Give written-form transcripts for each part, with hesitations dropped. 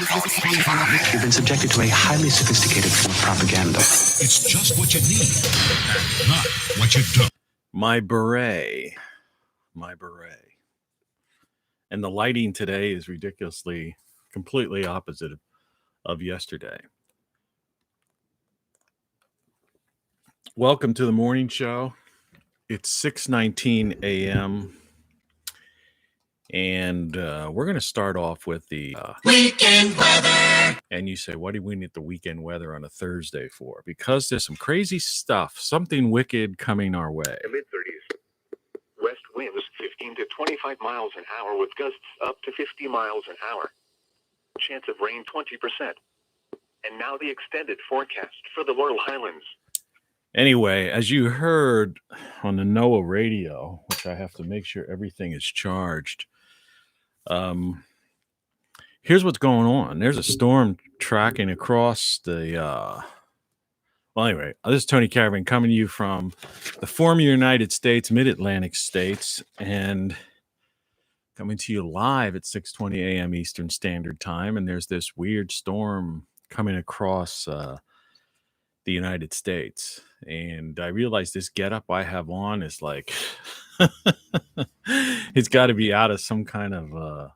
You've been subjected to a highly sophisticated form of propaganda. It's just what you need, and not what you don't. My beret. And the lighting today is ridiculously, completely opposite of yesterday. Welcome to the morning show. It's 6:19 a.m. And we're going to start off with the Weekend weather. And you say, what do we need the weekend weather on a Thursday for? Because there's some crazy stuff, something wicked coming our way. Mid-30s. West winds 15 to 25 miles an hour with gusts up to 50 miles an hour. Chance of rain 20%. And now the extended forecast for the Laurel Highlands. Anyway, as you heard on the NOAA radio, which I have to make sure everything is charged, here's what's going on. There's a storm tracking across the... Well, anyway, this is Tony Caravan coming to you from the former United States, mid-Atlantic states, and coming to you live at 6:20 a.m. Eastern Standard Time. And there's this weird storm coming across the United States. And I realized this getup I have on is like, it's got to be out of some kind of,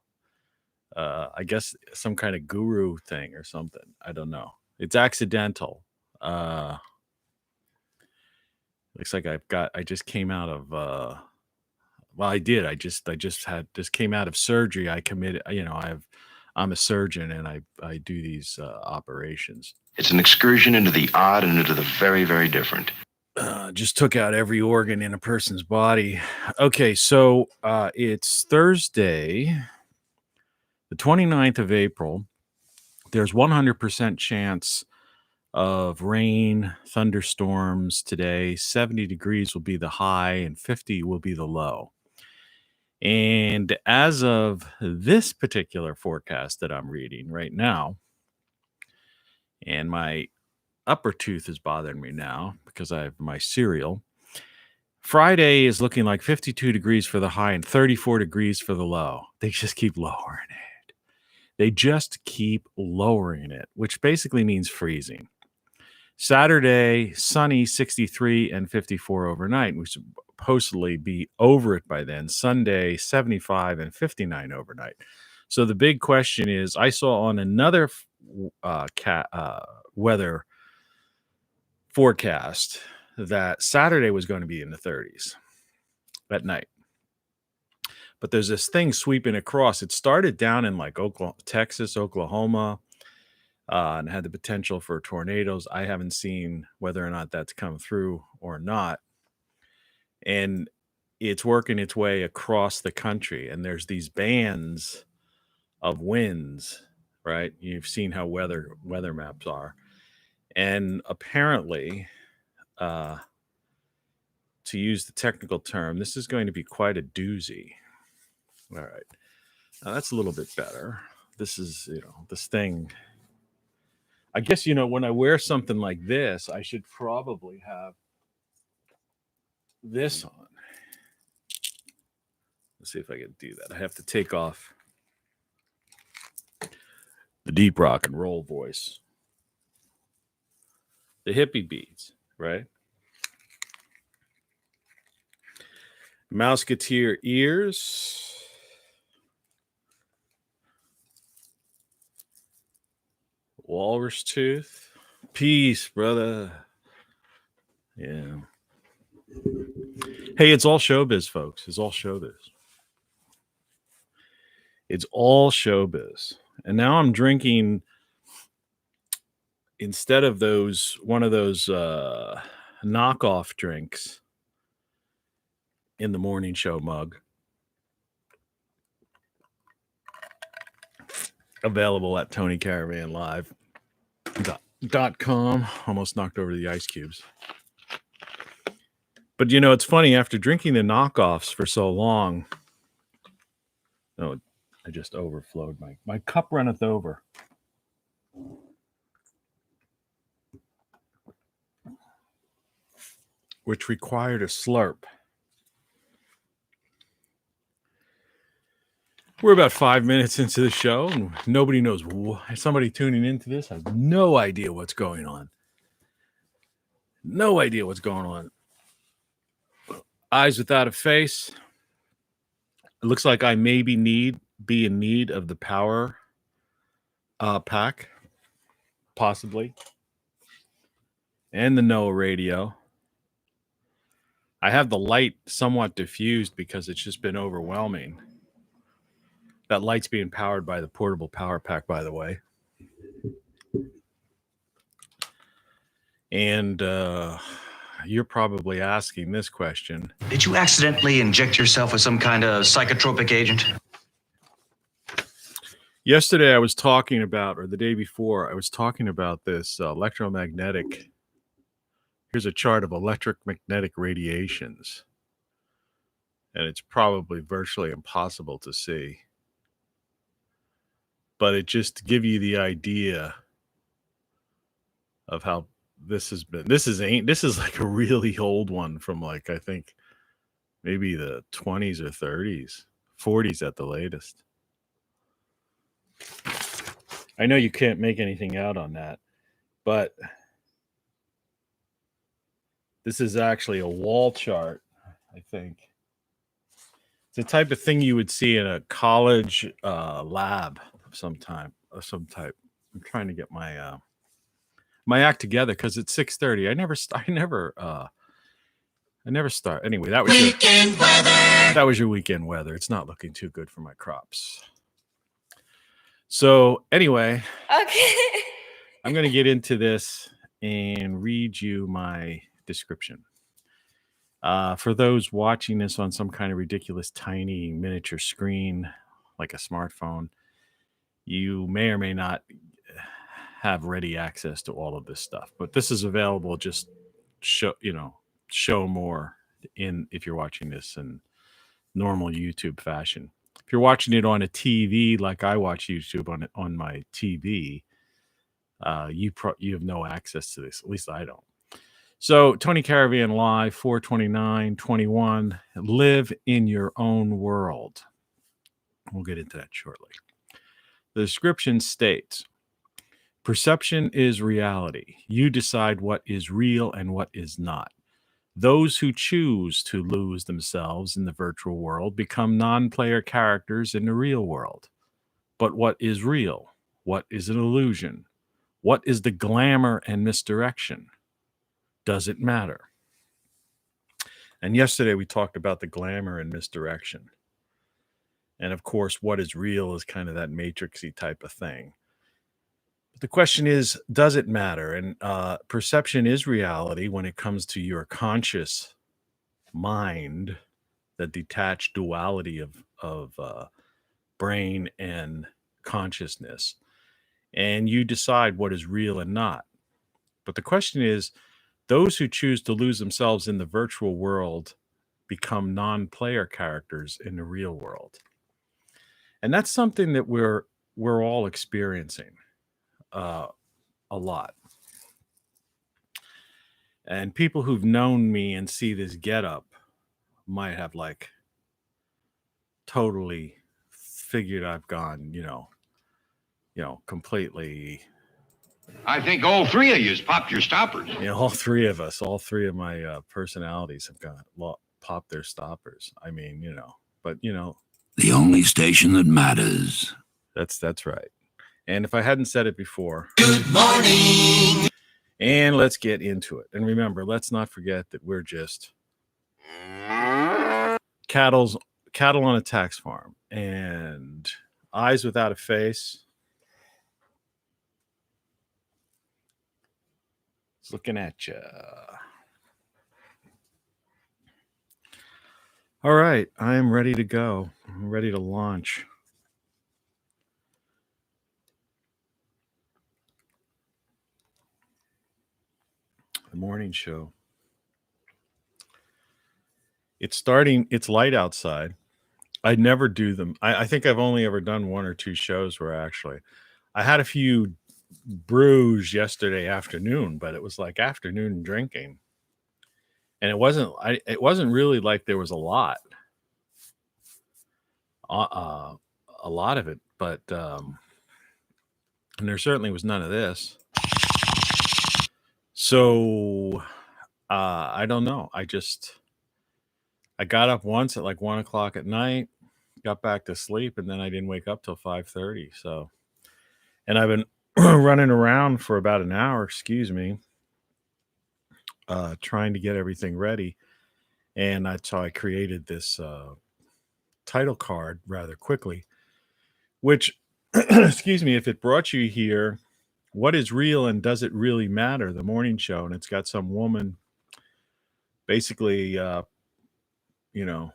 I guess, some kind of guru thing or something. I don't know. It's accidental. Looks like I just came out of, well, I did. I just came out of surgery. I committed, I'm a surgeon and I do these operations. It's an excursion into the odd and into the very, very different. Just took out every organ in a person's body. Okay, so it's Thursday, the 29th of April. There's 100% chance of rain, thunderstorms today. 70 degrees will be the high and 50 will be the low. And as of this particular forecast that I'm reading right now, and my upper tooth is bothering me now because I have my cereal. Friday is looking like 52 degrees for the high and 34 degrees for the low. They just keep lowering it. They just keep lowering it, which basically means freezing. Saturday, sunny, 63 and 54 overnight. We should supposedly be over it by then. Sunday, 75 and 59 overnight. So the big question is, I saw on another weather forecast that Saturday was going to be in the 30s at night. But there's this thing sweeping across. It started down in like Texas, Oklahoma, and had the potential for tornadoes. I haven't seen whether or not that's come through or not. And it's working its way across the country. And there's these bands of winds, right? You've seen how weather maps are. And apparently, to use the technical term, this is going to be quite a doozy. All right. Now that's a little bit better. This is, this thing. I guess, when I wear something like this, I should probably have this on. Let's see if I can do that. I have to take off the deep rock and roll voice. The hippie beats, right? Mouseketeer ears. Walrus tooth. Peace, brother. Yeah. Hey, it's all showbiz, folks. It's all showbiz. It's all showbiz. And now I'm drinking, instead of one of those knockoff drinks in the morning show mug. Available at TonyCaravanLive.com. Almost knocked over the ice cubes. But it's funny, after drinking the knockoffs for so long. No, I just overflowed. My cup runneth over. Which required a slurp. We're about 5 minutes into the show, and nobody knows. Somebody tuning into this has no idea what's going on. No idea what's going on. Eyes without a face. It looks like I maybe be in need of the power pack, possibly, and the NOAA radio. I have the light somewhat diffused because it's just been overwhelming. That light's being powered by the portable power pack, by the way. And you're probably asking this question. Did you accidentally inject yourself with some kind of psychotropic agent? Yesterday I was talking about, or the day before, I was talking about this electromagnetic. Here's a chart of electromagnetic radiations. And it's probably virtually impossible to see. But it just to give you the idea of how this has been. This is like a really old one from like, I think maybe the 20s or 30s, 40s at the latest. I know you can't make anything out on that, but this is actually a wall chart, I think. It's the type of thing you would see in a college lab of some type. I'm trying to get my my act together because it's 6:30. I never start. Anyway, that was your weekend weather. It's not looking too good for my crops. So anyway, Okay. I'm going to get into this and read you my description. For those watching this on some kind of ridiculous tiny miniature screen, like a smartphone, you may or may not have ready access to all of this stuff. But this is available. Just show more if you're watching this in normal YouTube fashion. If you're watching it on a TV, like I watch YouTube on my TV, you have no access to this. At least I don't. So Tony Caravan Live, 4/29/21. Live in your own world. We'll get into that shortly. The description states, perception is reality. You decide what is real and what is not. Those who choose to lose themselves in the virtual world become non-player characters in the real world. But what is real? What is an illusion? What is the glamour and misdirection? Does it matter? And yesterday we talked about the glamour and misdirection. And of course, what is real is kind of that matrixy type of thing. But the question is, does it matter? And perception is reality when it comes to your conscious mind, the detached duality of brain and consciousness. And you decide what is real and not. But the question is, those who choose to lose themselves in the virtual world become non-player characters in the real world. And that's something that we're all experiencing a lot. And people who've known me and see this getup might have like totally figured I've gone, completely. I think all three of yous popped your stoppers. All three of my personalities have popped their stoppers. I mean, but The only station that matters. That's right. And if I hadn't said it before, Good morning. And let's get into it. And remember, let's not forget that we're just cattle on a tax farm, and eyes without a face. It's looking at you. All right, I am ready to go. I'm ready to launch. The morning show. It's starting. It's light outside. I never do them. I think I've only ever done one or two shows where I had a few brews yesterday afternoon, but it was like afternoon drinking. And it wasn't really like there was a lot a lot of it, but and there certainly was none of this. So I don't know. I got up once at like 1 o'clock at night, got back to sleep, and then I didn't wake up till 5:30. So, and I've been running around for about an hour. Excuse me, trying to get everything ready, and that's how I created this title card rather quickly. Which, excuse me, if it brought you here, what is real and does it really matter? The morning show, and it's got some woman basically, you know,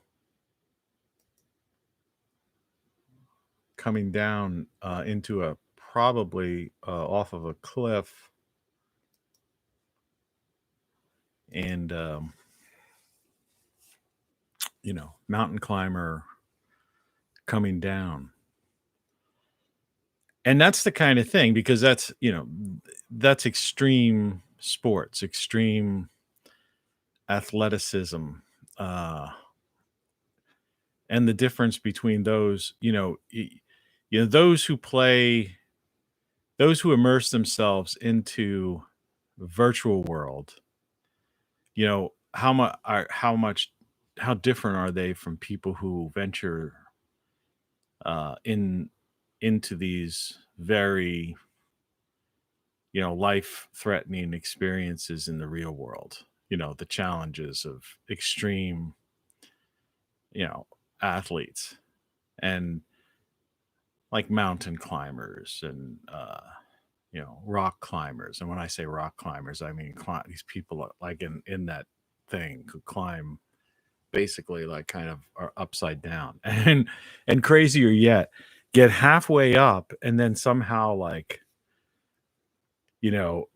coming down into a probably off of a cliff, and mountain climber coming down. And that's the kind of thing, because that's extreme sports, extreme athleticism, and the difference between those, those who play, those who immerse themselves into virtual world, how different are they from people who venture into these very life threatening experiences in the real world, the challenges of extreme athletes, and like mountain climbers, and rock climbers. And when I say rock climbers, I mean these people like in that thing could climb basically like kind of are upside down, and crazier yet, get halfway up and then somehow like you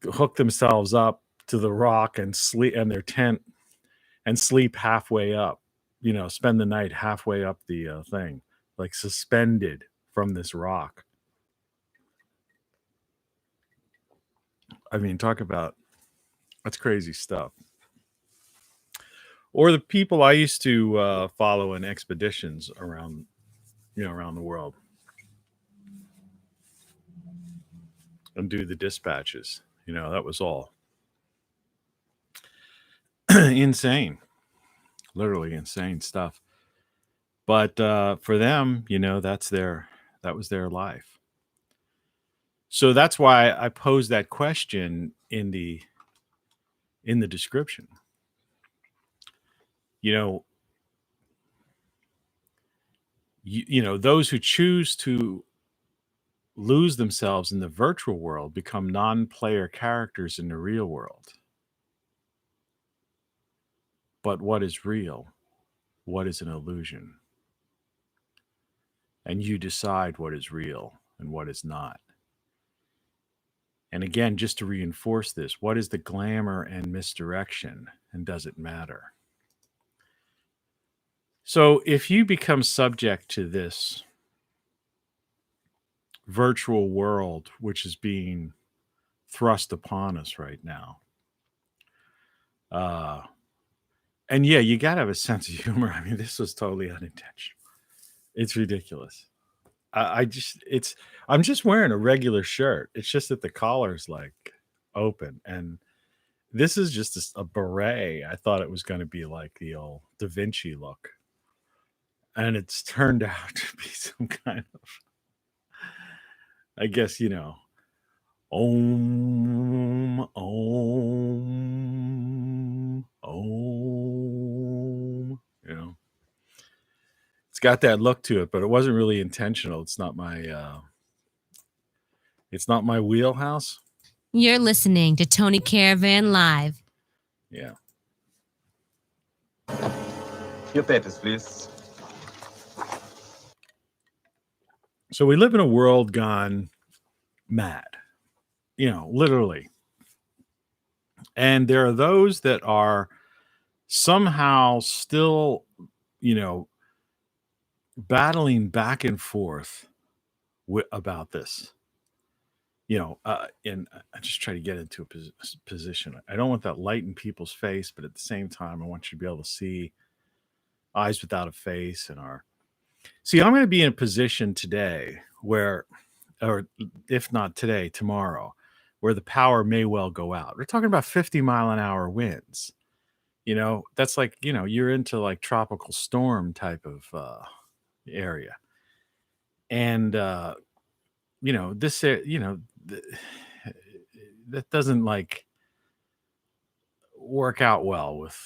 hook themselves up to the rock and sleep and their tent and sleep halfway up, spend the night halfway up the thing, like suspended from this rock. I mean, talk about, that's crazy stuff. Or the people I used to follow in expeditions around the world and do the dispatches. That was all insane, literally insane stuff. But for them, that was their life. So that's why I posed that question in the description. Those who choose to lose themselves in the virtual world become non-player characters in the real world. But what is real? What is an illusion? And you decide what is real and what is not. And again, just to reinforce this, what is the glamour and misdirection, and does it matter? So if you become subject to this virtual world, which is being thrust upon us right now, and yeah, you got to have a sense of humor. I mean, this was totally unintentional. It's ridiculous. I'm just wearing a regular shirt. It's just that the collar's like open, and this is just a beret. I thought it was going to be like the old Da Vinci look, and it's turned out to be some kind of, I guess, Om, Om, Om. It's got that look to it, but it wasn't really intentional. It's not my wheelhouse. You're listening to Tony Caravan Live. Yeah. Your papers, please. So we live in a world gone mad, literally. And there are those that are somehow still, battling back and forth about this. And I just try to get into a position. I don't want that light in people's face, but at the same time, I want you to be able to see eyes without a face and our See, I'm going to be in a position today where, or if not today, tomorrow, where the power may well go out. We're talking about 50-mile-an-hour winds. That's like, you're into like tropical storm type of area. And, this, that doesn't like work out well with,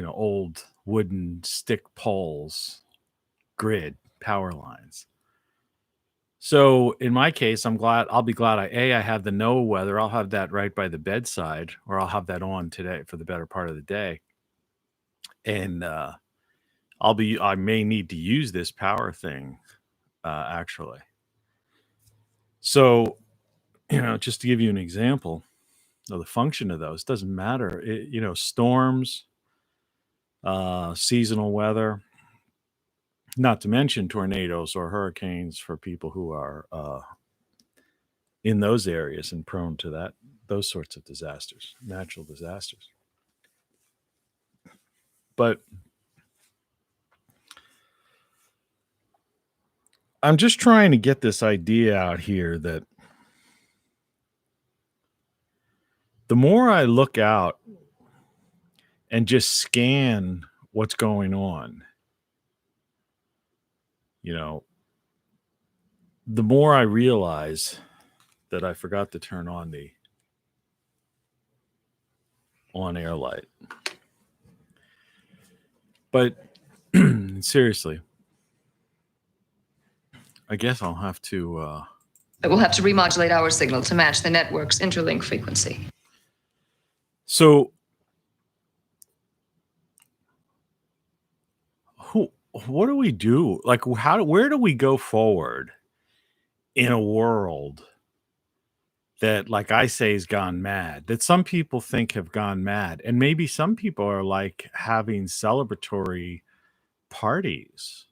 old wooden stick poles, grid power lines. So in my case, I'll be glad I have the NOAA weather. I'll have that right by the bedside, or I'll have that on today for the better part of the day. And I may need to use this power thing, actually. So, just to give you an example of the function of those, doesn't matter. Storms, seasonal weather, not to mention tornadoes or hurricanes for people who are in those areas and prone to those sorts of disasters, natural disasters. But I'm just trying to get this idea out here that the more I look out and just scan what's going on, the more I realize that I forgot to turn on the on-air light. But seriously, I guess I'll have to... We'll have to remodulate our signal to match the network's interlink frequency. So, what do we do? Like, where do we go forward in a world that, like I say, has gone mad, that some people think have gone mad, and maybe some people are like having celebratory parties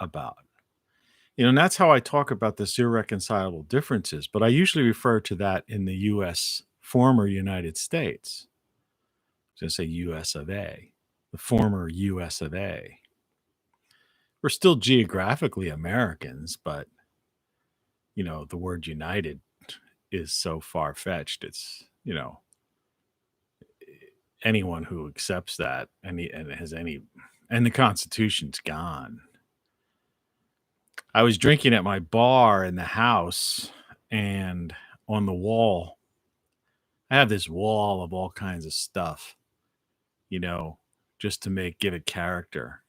about? And that's how I talk about this irreconcilable differences, but I usually refer to that in the U.S., former United States. I was going to say U.S. of A., the former U.S. of A. We're still geographically Americans, but, the word united is so far-fetched. It's, anyone who accepts that and the Constitution's gone. I was drinking at my bar in the house, and on the wall, I have this wall of all kinds of stuff, just to give it character,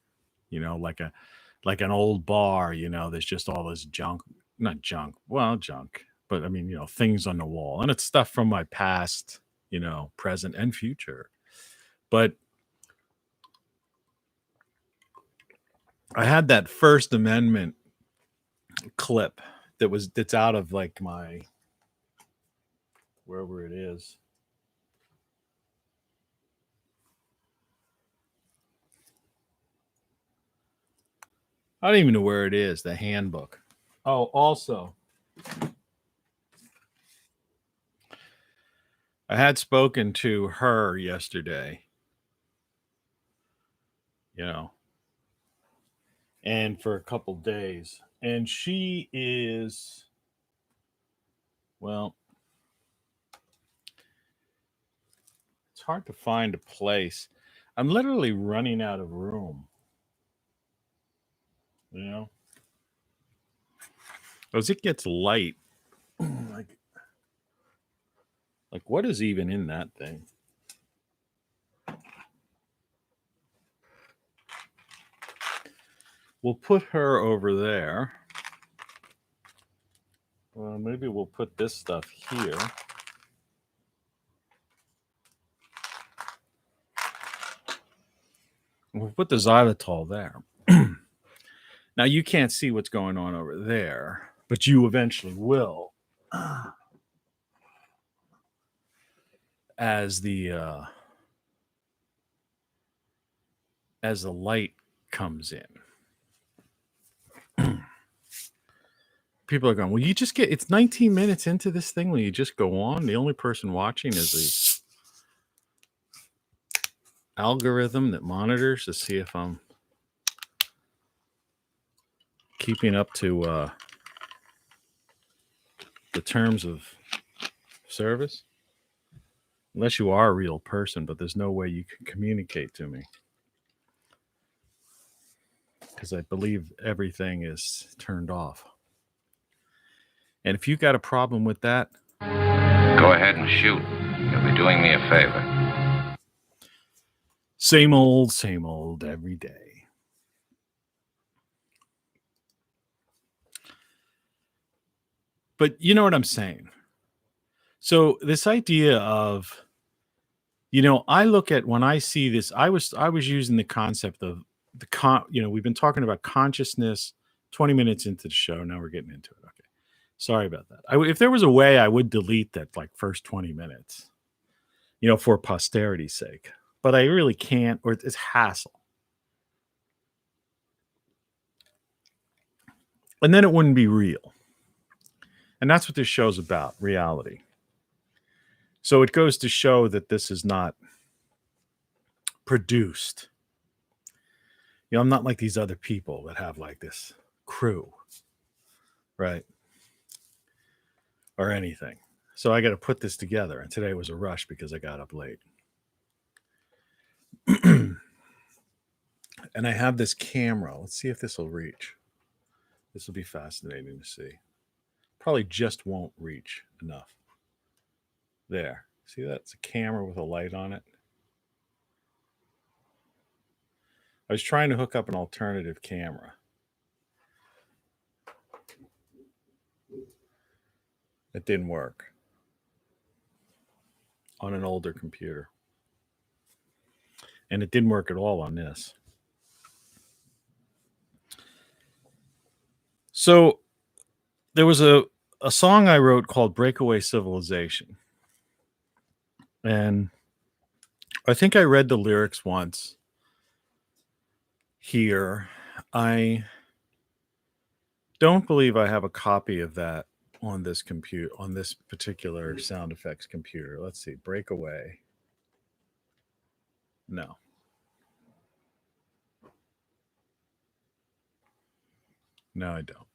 like an old bar, there's just all this junk, not junk, well, junk, but I mean, things on the wall, and it's stuff from my past, present and future. But I had that First Amendment clip that's out of like my, wherever it is. I don't even know where it is, the handbook. Oh, also, I had spoken to her yesterday, and for a couple days. And she is, well, it's hard to find a place. I'm literally running out of room. As it gets light, like what is even in that thing? We'll put her over there. Well, maybe we'll put this stuff here. We'll put the xylitol there. Now, you can't see what's going on over there, but you eventually will. As the light comes in. People are going, well, it's 19 minutes into this thing when you just go on. The only person watching is the algorithm that monitors to see if I'm keeping up to the terms of service. Unless you are a real person, but there's no way you can communicate to me. Because I believe everything is turned off. And if you got a problem with that, go ahead and shoot. You'll be doing me a favor. same old every day. But you know what I'm saying? So this idea of, I look at when I see this, I was using the concept of we've been talking about consciousness 20 minutes into the show. Now we're getting into it. Okay. Sorry about that. If there was a way, I would delete that first 20 minutes, for posterity's sake, but I really can't, or it's hassle. And then it wouldn't be real. And that's what this show's about, reality. So it goes to show that this is not produced. I'm not like these other people that have this crew, right? Or anything. So I got to put this together. And today was a rush because I got up late. And I have this camera. Let's see if this will reach. This will be fascinating to see. Probably just won't reach enough. There. See that? It's a camera with a light on it. I was trying to hook up an alternative camera. It didn't work on an older computer. And it didn't work at all on this. So there was a song I wrote called Breakaway Civilization. And I think I read the lyrics once here. I don't believe I have a copy of that on this computer, on this particular sound effects computer. Let's see, Breakaway. No. No, I don't.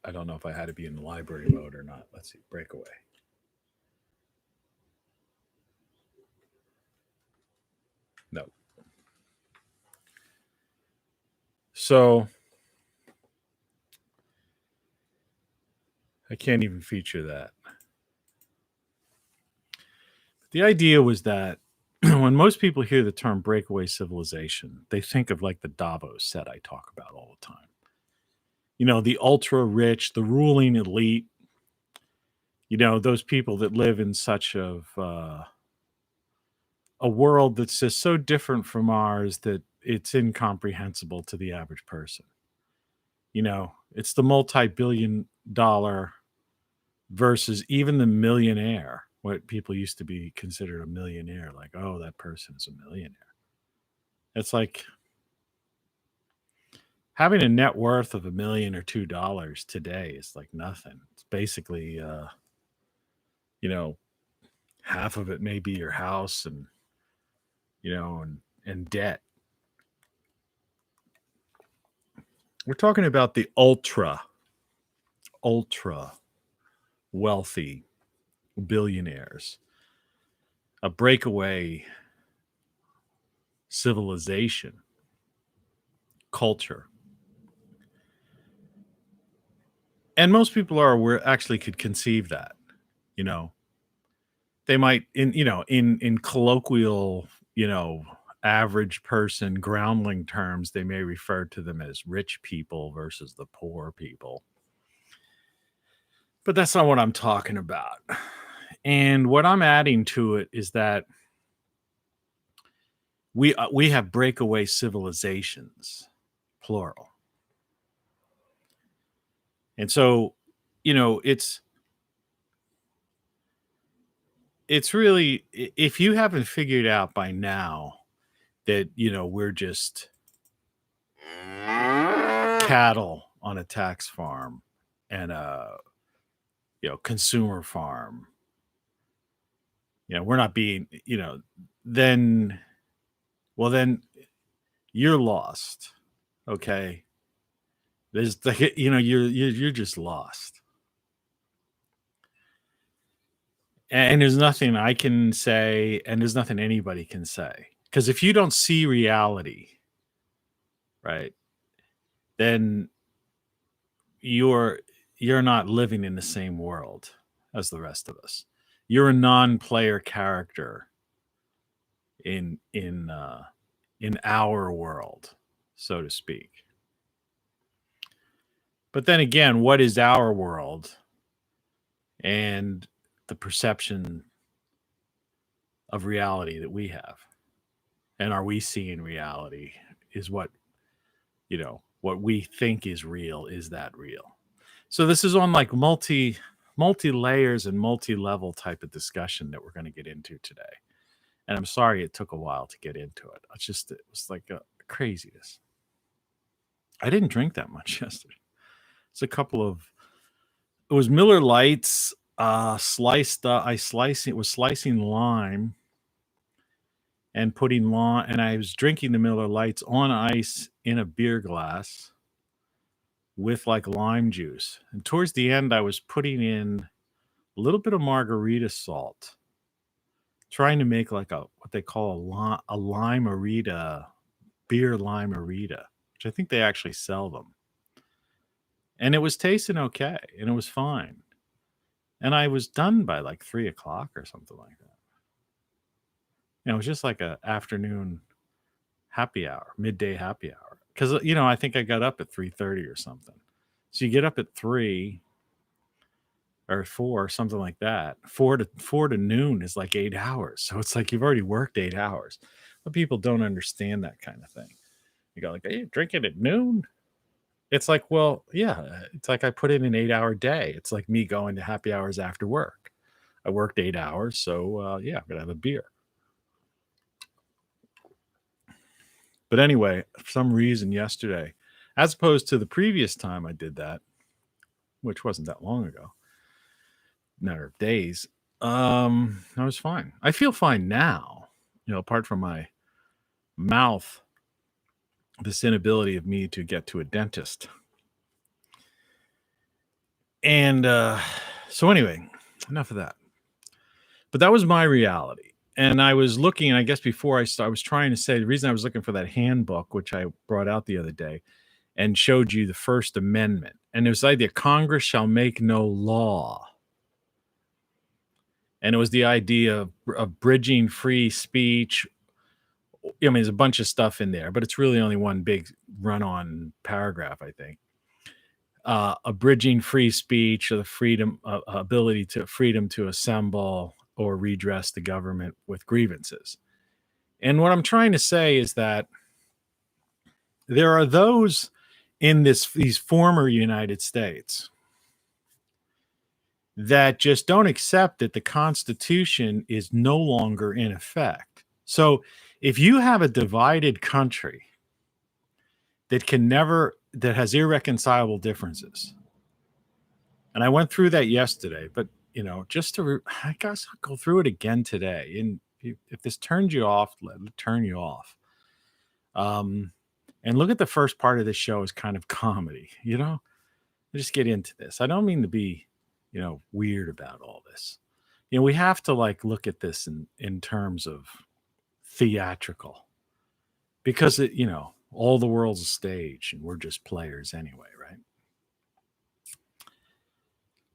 I don't know if I had to be in the library mode or not. Let's see, Breakaway. No. So I can't even feature that. The idea was that when most people hear the term breakaway civilization, they think of the Davos set I talk about all the time. The ultra rich, the ruling elite, those people that live in such of a world that's just so different from ours that it's incomprehensible to the average person. It's the multi-billion-dollar versus even the millionaire. What people used to be considered a millionaire, oh, that person is a millionaire. It's like having a net worth of $1 million or $2 today is like nothing. It's basically, half of it may be your house and, and debt. We're talking about the ultra wealthy billionaires, a breakaway civilization, culture. And most people are aware, actually could conceive that, they might in colloquial, average person groundling terms, they may refer to them as rich people versus the poor people. But that's not what I'm talking about. And what I'm adding to it is that we have breakaway civilizations, plural. And so, it's really, if you haven't figured out by now that, we're just cattle on a tax farm and a, consumer farm, we're not being, then you're lost. Okay. There's like, you're just lost. And there's nothing I can say, and there's nothing anybody can say. Because if you don't see reality, right, then you're not living in the same world as the rest of us. You're a non-player character in our world, so to speak. But then again, what is our world and the perception of reality that we have? And are we seeing reality? Is what we think is real, is that real? So this is on like multi layers and multi-level type of discussion that we're going to get into today. And I'm sorry it took a while to get into it. It was like a craziness. I didn't drink that much yesterday. It's a couple of, it was Miller Lights, slicing lime and putting lime, and I was drinking the Miller Lights on ice in a beer glass with like lime juice. And towards the end, I was putting in a little bit of margarita salt, trying to make like what they call a lime-a-rita, beer lime-a-rita, which I think they actually sell them. And it was tasting okay, and it was fine. And I was done by like 3:00 or something like that. It was just like a afternoon happy hour, midday happy hour. Because I think I got up at 3:30 or something. So you get up at 3 or 4, something like that. 4 to noon is like 8 hours. So it's like you've already worked 8 hours. But people don't understand that kind of thing. You go like, "Are you drinking at noon?" It's like, well, yeah. It's like I put in an 8-hour day. It's like me going to happy hours after work. I worked 8 hours, so yeah, I'm gonna have a beer. But anyway, for some reason yesterday, as opposed to the previous time I did that, which wasn't that long ago, matter of days, I was fine. I feel fine now, apart from my mouth, this inability of me to get to a dentist. And so anyway, enough of that. But that was my reality. And I was looking, and I guess before I was trying to say the reason I was looking for that handbook, which I brought out the other day, and showed you the First Amendment. And it was like the Congress shall make no law. And it was the idea of bridging free speech. I mean, there's a bunch of stuff in there, but it's really only one big run-on paragraph, I think. Abridging free speech, or the freedom to assemble or redress the government with grievances. And what I'm trying to say is that there are those in these former United States that just don't accept that the Constitution is no longer in effect. So if you have a divided country that has irreconcilable differences, and I went through that yesterday, but I guess I'll go through it again today. And if this turns you off, let it turn you off. And look at the first part of this show as kind of comedy, just get into this. I don't mean to be, weird about all this. We have to like look at this in terms of theatrical, because all the world's a stage and we're just players anyway, right?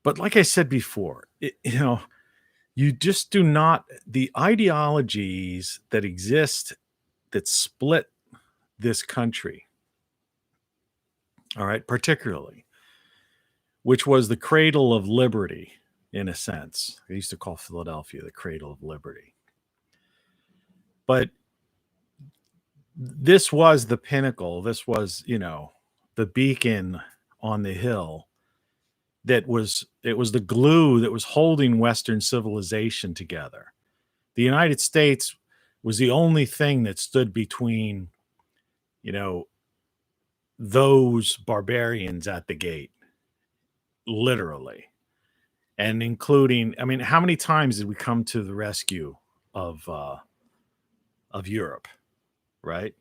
But like I said before, you just do not, the ideologies that exist that split this country, all right, particularly, which was the cradle of liberty, in a sense. They used to call Philadelphia the cradle of liberty. But this was the pinnacle. This was, the beacon on the hill. It was the glue that was holding Western civilization together. The United States was the only thing that stood between, those barbarians at the gate, literally, and including, I mean, how many times did we come to the rescue of Europe, right?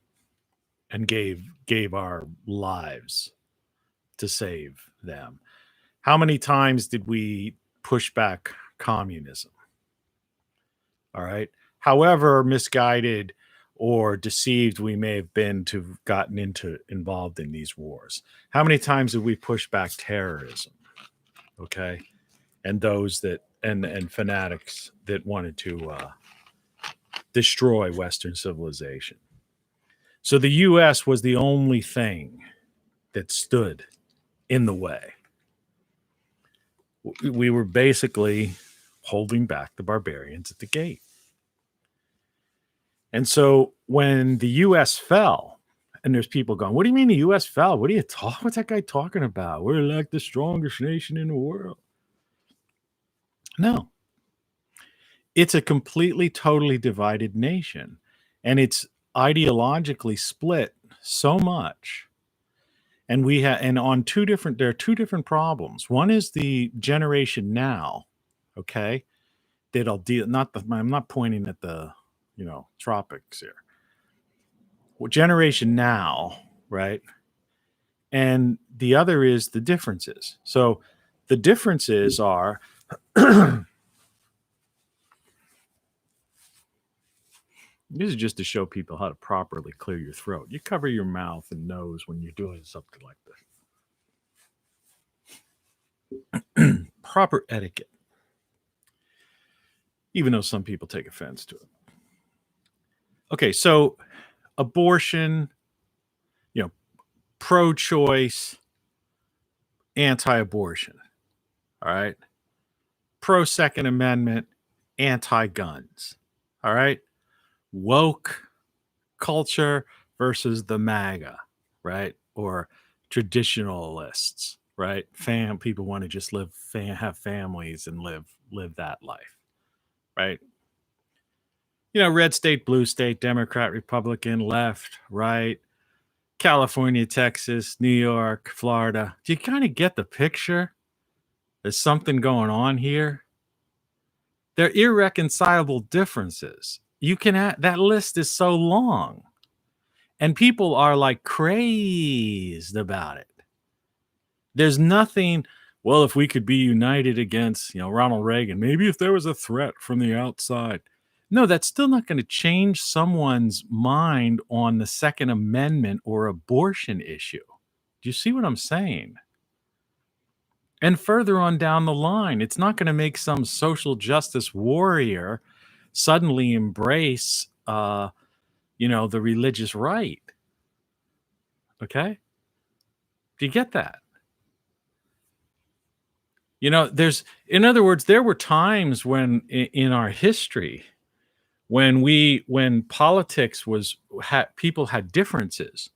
and gave our lives to save them. How many times did we push back communism? All right. However misguided or deceived we may have been to have gotten involved in these wars. How many times did we push back terrorism? Okay. And those that and fanatics that wanted to destroy Western civilization. So the US was the only thing that stood in the way. We were basically holding back the barbarians at the gate. And so when the US fell, and there's people going, what do you mean the US fell? What's that guy talking about? We're like the strongest nation in the world. No. It's a completely, totally divided nation. And it's ideologically split so much. And there are two different problems. One is the generation now, okay? That'll deal, I'm not pointing at the, tropics here. Well, generation now, right? And the other is the differences. So the differences are this is just to show people how to properly clear your throat. You cover your mouth and nose when you're doing something like this. Proper etiquette. Even though some people take offense to it. Okay, so abortion, pro-choice, anti-abortion. All right. Pro-Second Amendment, anti-guns. All right. Woke culture versus the MAGA, right? Or traditionalists, right? People want to just have families and live that life, right? Red state, blue state, Democrat, Republican, left, right, California, Texas, New York, Florida. Do you kind of get the picture? There's something going on here. They're irreconcilable differences. That list is so long. And people are like crazed about it. There's nothing, well, if we could be united against, Ronald Reagan, maybe if there was a threat from the outside. No, that's still not going to change someone's mind on the Second Amendment or abortion issue. Do you see what I'm saying? And further on down the line, it's not going to make some social justice warrior suddenly embrace, the religious right. Okay? Do you get that? In other words, there were times when in our history when politics people had differences.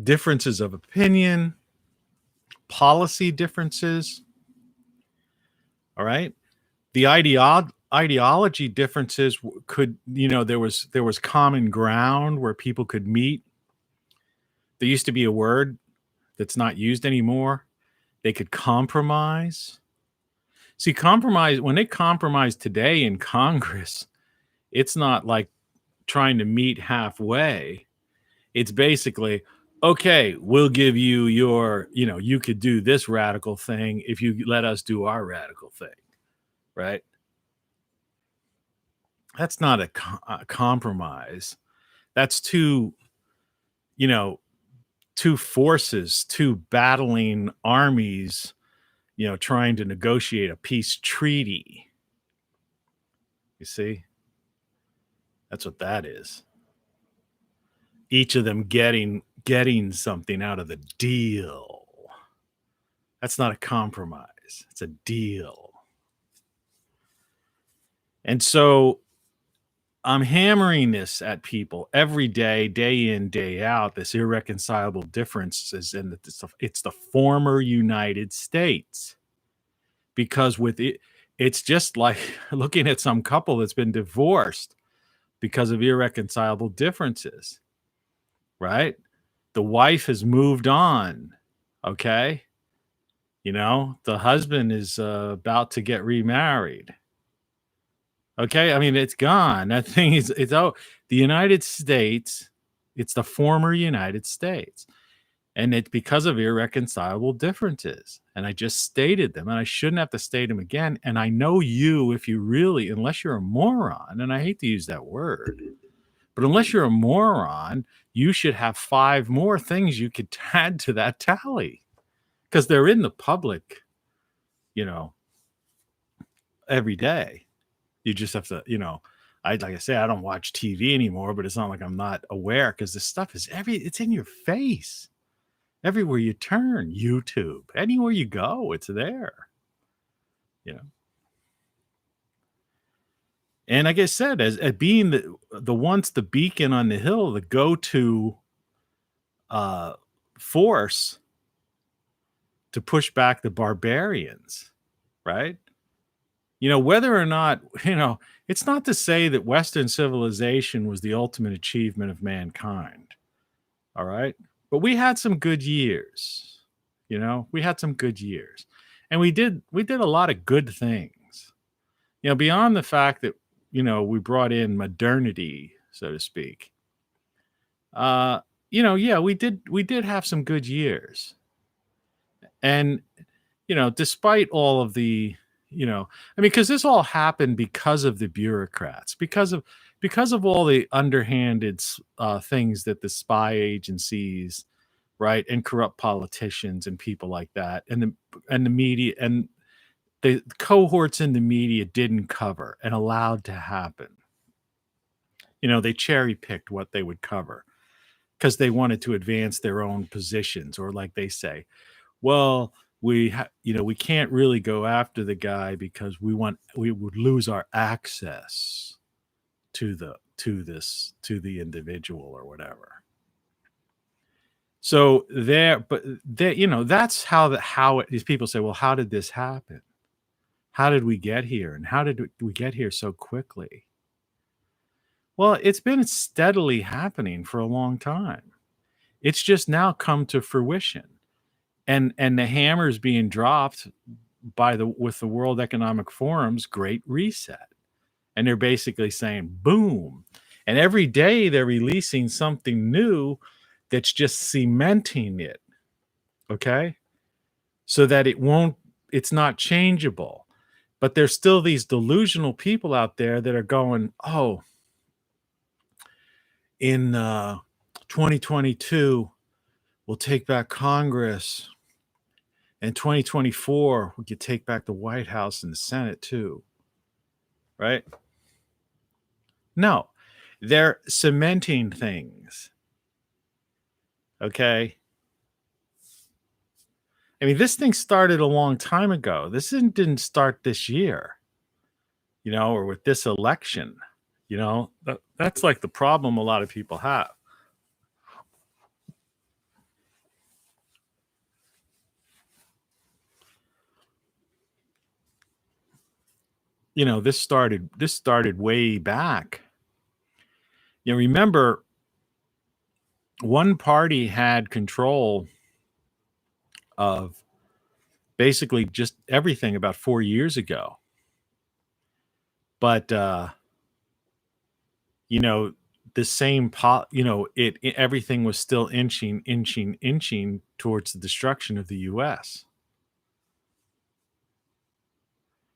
Differences of opinion, policy differences. All right. The ideology differences could, there was common ground where people could meet. There used to be a word that's not used anymore. They could compromise. See, when they compromise today in Congress, it's not like trying to meet halfway. It's basically, okay, we'll give you you could do this radical thing if you let us do our radical thing, right? That's not a compromise. That's two forces, two battling armies, trying to negotiate a peace treaty. You see? That's what that is. Each of them getting something out of the deal. That's not a compromise. It's a deal. And so I'm hammering this at people every day, day in, day out, this irreconcilable differences in it's the former United States. Because with it, it's just like looking at some couple that's been divorced because of irreconcilable differences, right? The wife has moved on, okay? The husband is about to get remarried. Okay, I mean it's gone. That thing is it's out. The United States, it's the former United States. And it's because of irreconcilable differences. And I just stated them, and I shouldn't have to state them again. And I know you, if you really, unless you're a moron, and I hate to use that word, but unless you're a moron, you should have 5 more things you could add to that tally because they're in the public, you know, every day. You just have to, like I say, I don't watch TV anymore, but it's not like I'm not aware because this stuff is it's in your face. Everywhere you turn, YouTube, anywhere you go, it's there. And like I said, as being the once the beacon on the hill, the go-to force to push back the barbarians, right? Whether or not, it's not to say that Western civilization was the ultimate achievement of mankind. All right. But we had some good years. We had some good years. And we did a lot of good things. Beyond the fact that, we brought in modernity, so to speak. Yeah, we did have some good years. And, despite all of the, because this all happened because of the bureaucrats, because of all the underhanded things that the spy agencies, right, and corrupt politicians and people like that, and the media and the cohorts in the media didn't cover and allowed to happen. They cherry picked what they would cover because they wanted to advance their own positions, or like they say, well, we can't really go after the guy because we would lose our access to the individual or whatever. So that's how these people say, well, how did this happen? How did we get here? And how did we get here so quickly? Well, it's been steadily happening for a long time. It's just now come to fruition. And the hammer's being dropped with the World Economic Forum's Great Reset. And they're basically saying, boom. And every day they're releasing something new that's just cementing it. Okay? So that it's not changeable. But there's still these delusional people out there that are going, oh, in 2022, we'll take back Congress. In 2024, we could take back the White House and the Senate too. Right? No, they're cementing things. Okay? I mean, this thing started a long time ago. This didn't start this year, or with this election. That's like the problem a lot of people have. This started way back. Remember, one party had control of basically just everything about 4 years ago. But the same everything was still inching towards the destruction of the US.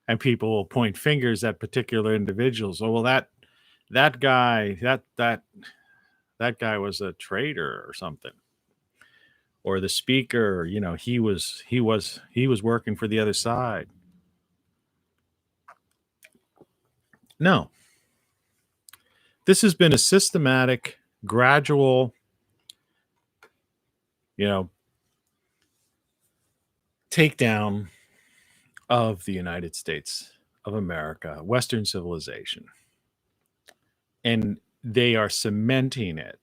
And people will point fingers at particular individuals. Oh, well, that guy was a traitor or something. Or the speaker, he was working for the other side. No. This has been a systematic, gradual, takedown of the United States of America, Western civilization. And they are cementing it.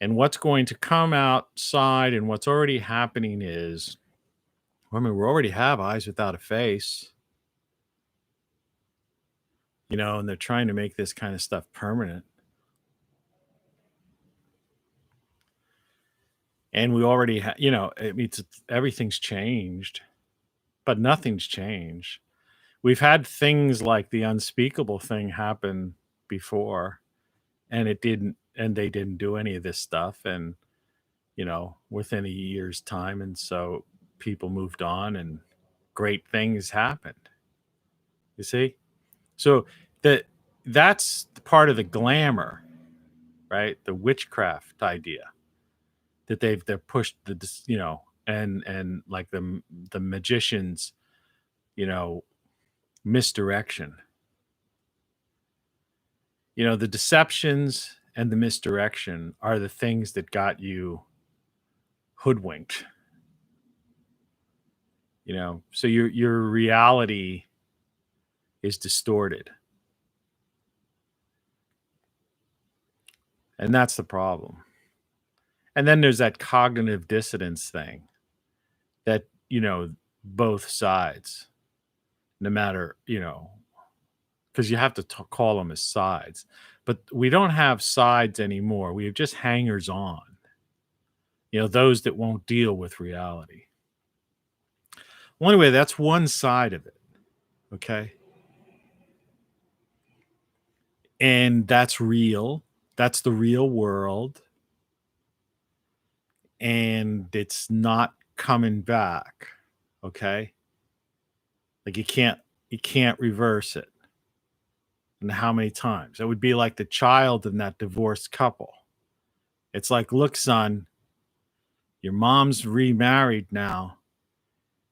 And what's going to come outside and what's already happening is, we already have eyes without a face. And they're trying to make this kind of stuff permanent. And we already everything's changed, but nothing's changed. we've had things like the unspeakable thing happen before, and they didn't do any of this stuff, and within a year's time, and so people moved on, and great things happened. You see, so that that's part of the glamour, right? The witchcraft idea that they've pushed and like the magicians, misdirection. The deceptions and the misdirection are the things that got you hoodwinked. So your reality is distorted. And that's the problem. And then there's that cognitive dissonance thing that, both sides, no matter, because you have to call them as sides. But we don't have sides anymore. We have just hangers on, those that won't deal with reality. Well, anyway, that's one side of it. Okay. And that's real. That's the real world. And it's not coming back. Okay. Like you can't reverse it. And how many times? It would be like the child in that divorced couple. It's like, look, son, your mom's remarried now,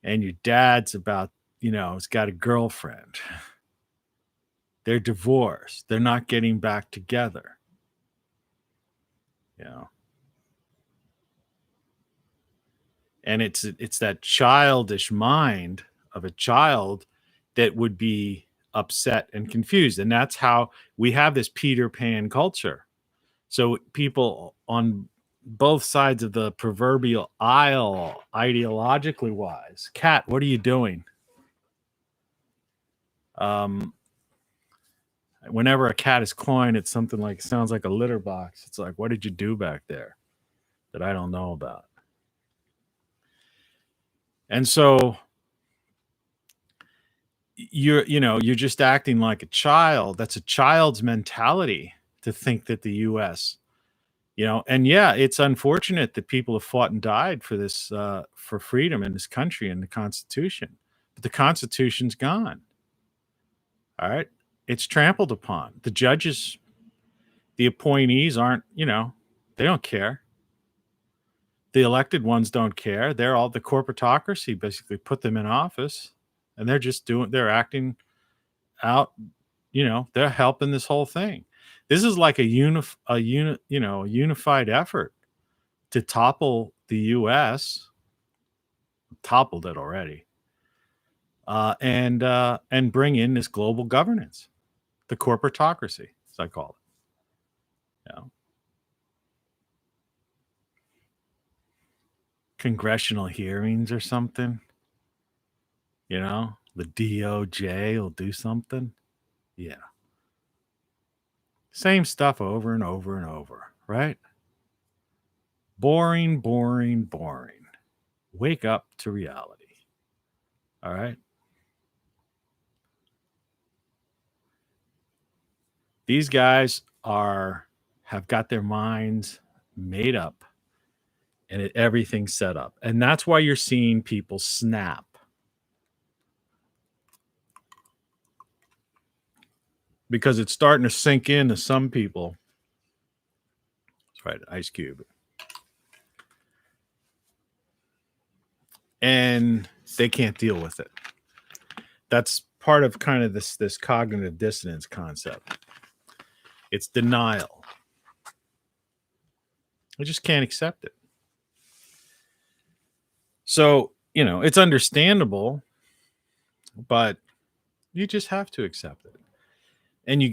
and your dad's has got a girlfriend. They're divorced. They're not getting back together. And it's that childish mind of a child that would be upset and confused. And that's how we have this Peter Pan culture. So people on both sides of the proverbial aisle, ideologically wise. Kat, what are you doing? Whenever a cat is clawing at something like, sounds like a litter box, it's like, what did you do back there that I don't know about? And so you're just acting like a child. That's a child's mentality to think that the US, and yeah, it's unfortunate that people have fought and died for this, for freedom in this country and the Constitution, but the Constitution's gone. All right. It's trampled upon. The judges, the appointees aren't, they don't care. The elected ones don't care. They're all the corporatocracy basically put them in office, and they're acting out, they're helping this whole thing. This is like a unified effort to topple the US, toppled it already, and bring in this global governance, the corporatocracy, as I call it. Congressional hearings or something. The DOJ will do something. Yeah. Same stuff over and over and over, right? Boring, boring, boring. Wake up to reality. All right. These guys have got their minds made up and everything's set up. And that's why you're seeing people snap. Because it's starting to sink into some people. That's right, Ice Cube. And they can't deal with it. That's part of kind of this cognitive dissonance concept. It's denial. I just can't accept it. So, it's understandable, but you just have to accept it. And you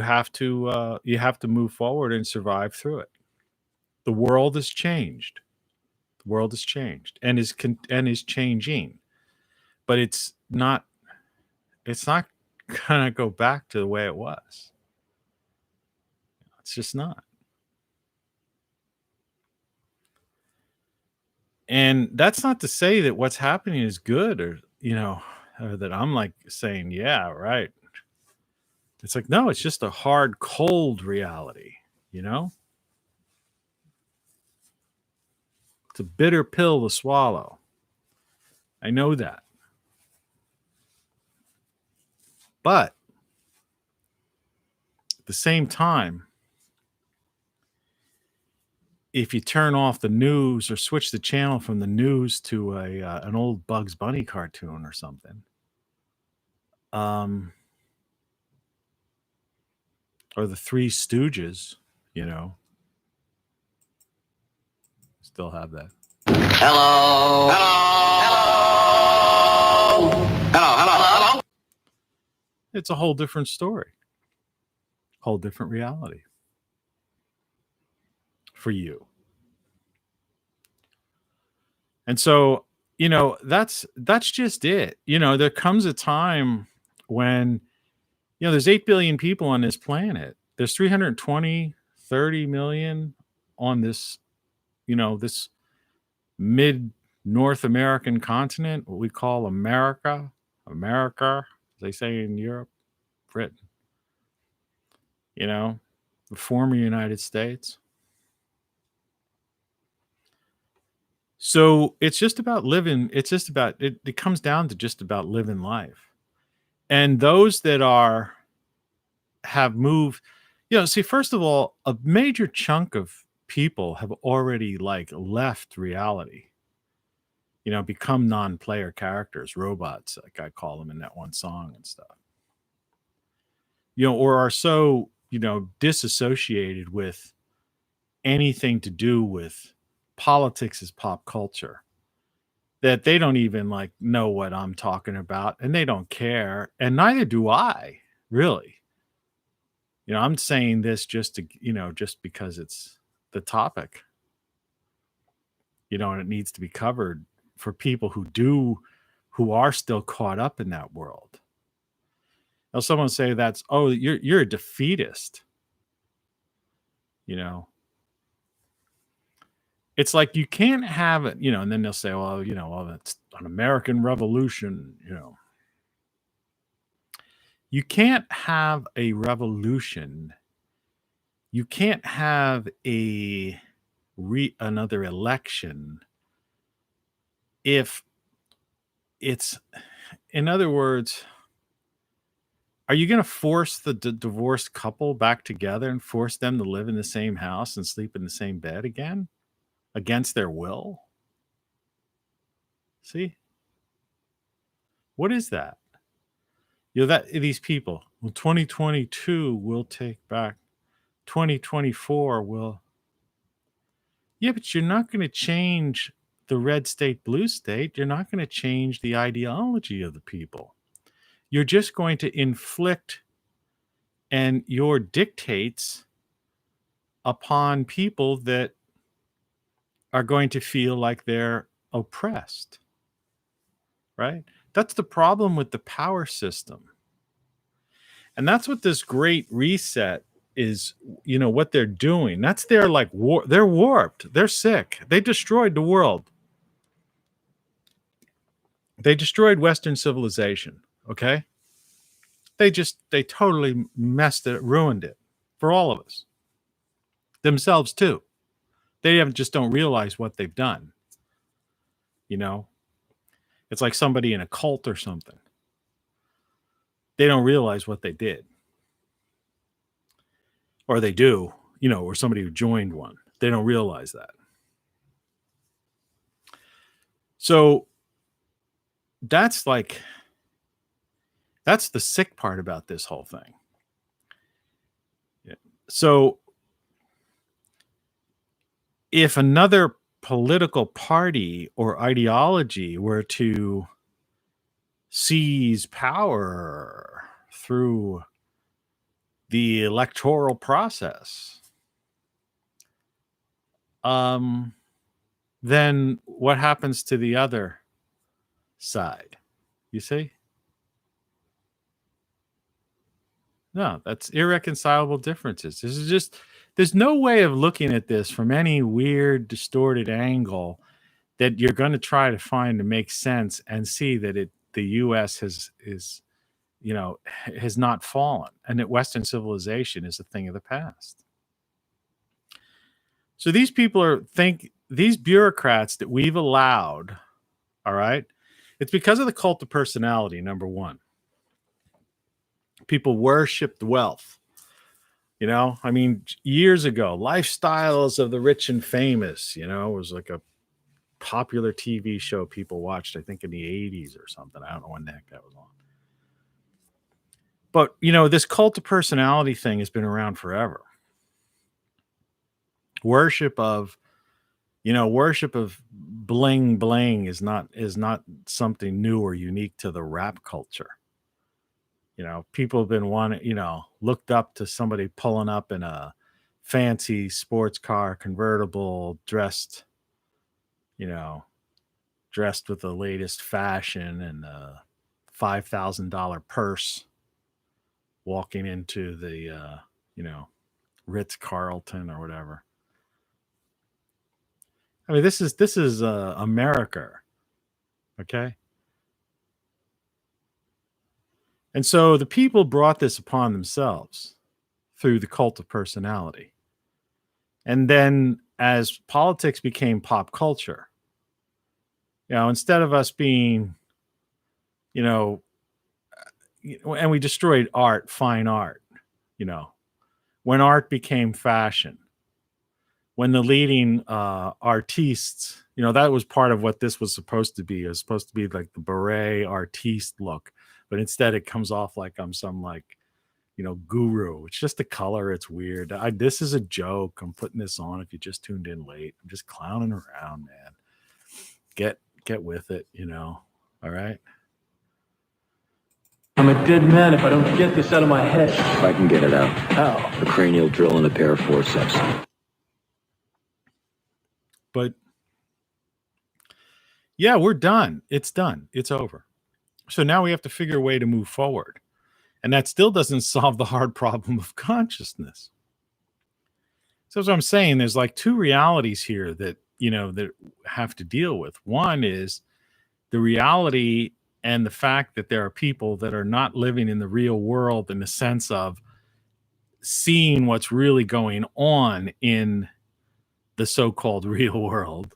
have to move forward and survive through it. The world has changed. The world has changed and is changing, but it's not gonna go back to the way it was. It's just not. And that's not to say that what's happening is good or that I'm like saying, yeah, right. It's like, no, it's just a hard, cold reality, you know? It's a bitter pill to swallow. I know that. But at the same time, if you turn off the news or switch the channel from the news to an old Bugs Bunny cartoon or something, or the Three Stooges, you know, still have that. Hello. Hello. Hello. Hello. It's a whole different story, whole different reality for you. And so, you know, that's just it. You know, there comes a time when, you know, there's 8 billion people on this planet. There's 320, 30 million on this, you know, this mid North American continent, what we call America, as they say in Europe, Britain, you know, the former United States. So it's just about living. It's just about it. It comes down to just about living life. And those that have moved, you know, see, first of all, a major chunk of people have already like left reality, you know, become non-player characters, robots, like I call them in that one song and stuff, you know, or are so, you know, disassociated with anything to do with politics as pop culture that they don't even like know what I'm talking about, and they don't care, and neither do I, really. You know, I'm saying this just to, you know, just because it's the topic, you know, and it needs to be covered for people who are still caught up in that world. Now, someone say that's, oh, you're a defeatist, you know. It's like you can't have it, you know, and then they'll say, well, you know, well, that's an American Revolution, you know. You can't have a revolution. You can't have another election if it's, in other words, are you going to force the divorced couple back together and force them to live in the same house and sleep in the same bed again against their will? See? What is that? You know, that these people, well, 2022 will take back 2024 will. Yeah, but you're not going to change the red state, blue state. You're not going to change the ideology of the people. You're just going to inflict and your dictates upon people that are going to feel like they're oppressed. Right? That's the problem with the power system. And that's what this great reset is, you know, what they're doing. That's their like war. They're warped. They're sick. They destroyed the world. They destroyed Western civilization. Okay. They totally messed it, ruined it for all of us. Themselves too. They just don't realize what they've done. You know, it's like somebody in a cult or something. They don't realize what they did. Or they do, you know, or somebody who joined one. They don't realize that. So that's the sick part about this whole thing. Yeah. So if another political party or ideology were to seize power through the electoral process, then what happens to the other side? You see? No, that's irreconcilable differences. This is just, there's no way of looking at this from any weird, distorted angle that you're going to try to find to make sense and see that the U.S. has not fallen, and that Western civilization is a thing of the past. So these these bureaucrats that we've allowed, all right, it's because of the cult of personality, number one. People worshiped wealth. I mean, years ago, Lifestyles of the Rich and Famous, was like a popular TV show people watched, I think in the 80s or something. I don't know when the heck that was on. But, this cult of personality thing has been around forever. Worship of bling bling is not something new or unique to the rap culture. People have been looked up to somebody pulling up in a fancy sports car convertible, dressed with the latest fashion and a $5,000 purse, walking into the Ritz Carlton or whatever. I mean, this is America, okay? And so the people brought this upon themselves through the cult of personality. And then as politics became pop culture, instead of us being, and we destroyed art, fine art, when art became fashion, when the leading artistes, that was part of what this was supposed to be. It was supposed to be like the beret artiste look, but instead it comes off like I'm some guru. It's just the color. It's weird. This is a joke. I'm putting this on if you just tuned in late. I'm just clowning around, man. Get with it, all right? I'm a dead man if I don't get this out of my head. I can get it out. How? A cranial drill and a pair of forceps. But yeah, we're done. It's done. It's over. So now we have to figure a way to move forward. And that still doesn't solve the hard problem of consciousness. So as I'm saying, there's like two realities here that, that have to deal with. One is the reality and the fact that there are people that are not living in the real world in the sense of seeing what's really going on in the so-called real world.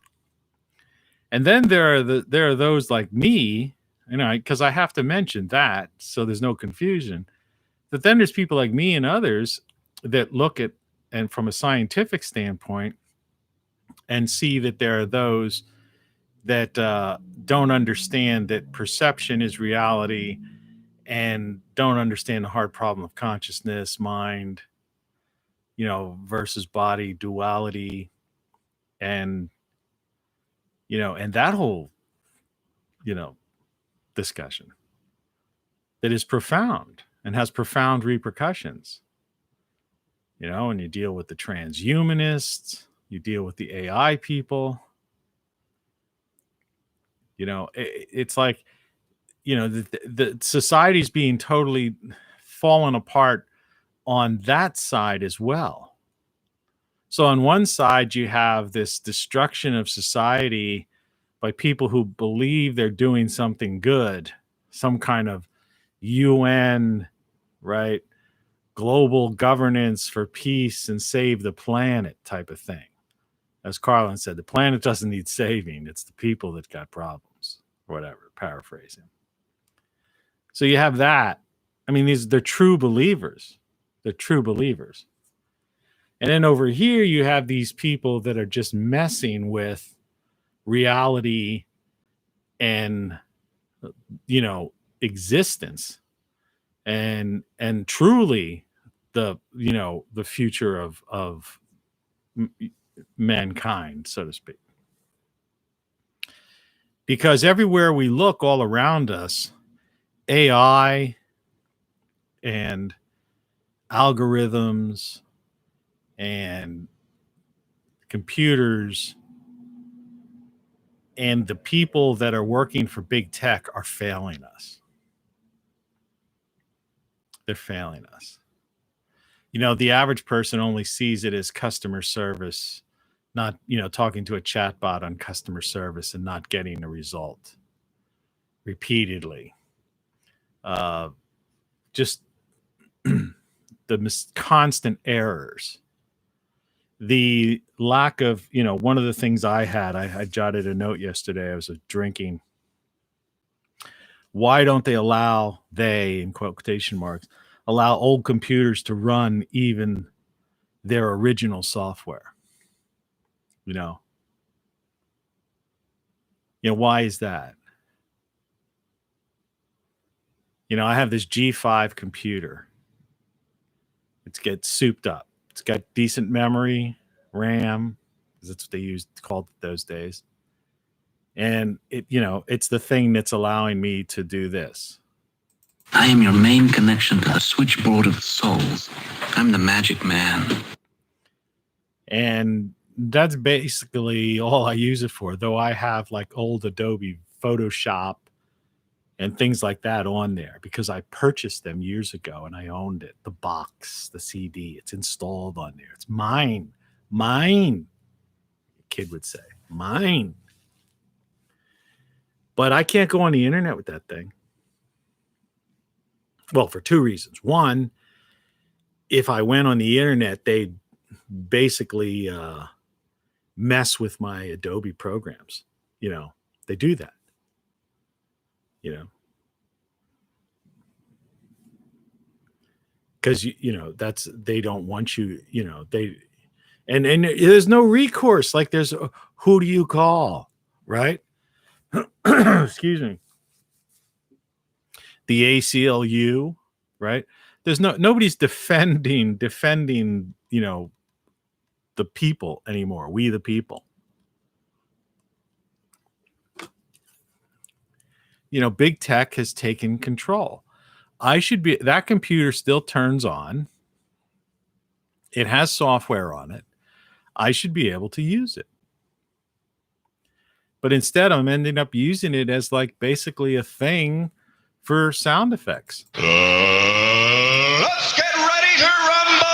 And then there are those like me, because I have to mention that so there's no confusion. But then there's people like me and others that look at, and from a scientific standpoint, and see that there are those that don't understand that perception is reality and don't understand the hard problem of consciousness, mind, versus body duality, and and that whole discussion that is profound and has profound repercussions. And you deal with the transhumanists, you deal with the AI people. It's like, the society's being totally fallen apart on that side as well. So on one side, you have this destruction of society by people who believe they're doing something good, some kind of UN, right? Global governance for peace and save the planet type of thing. As Carlin said, the planet doesn't need saving. It's the people that got problems, or whatever, paraphrasing. So you have that. I mean, they're true believers. They're true believers. And then over here, you have these people that are just messing with reality and, existence and truly the future of mankind, so to speak. Because everywhere we look all around us, AI and algorithms and computers and the people that are working for big tech are failing us. They're failing us. The average person only sees it as customer service, not, talking to a chatbot on customer service and not getting a result. repeatedly. Just the constant errors. The lack of, one of the things I jotted a note yesterday. I was drinking. Why don't they allow, in quotation marks, allow old computers to run even their original software? Why is that? I have this G5 computer. It gets souped up. It's got decent memory, RAM, because that's what they called it those days. And it's the thing that's allowing me to do this. I am your main connection to the switchboard of souls. I'm the magic man. And that's basically all I use it for, though I have like old Adobe Photoshop and things like that on there because I purchased them years ago and I owned it. The box, the CD, it's installed on there. It's mine. Mine. A kid would say, mine. But I can't go on the internet with that thing. Well, for two reasons. One, if I went on the internet, they'd basically mess with my Adobe programs. They do that. Because that's, they don't want you, and there's no recourse. Like there's who do you call, right? Excuse me. The ACLU, right? There's nobody's defending, the people anymore. We the people. Big tech has taken control. That computer still turns on. It has software on it. I should be able to use it. But instead, I'm ending up using it as like basically a thing for sound effects. Let's get ready to rumble!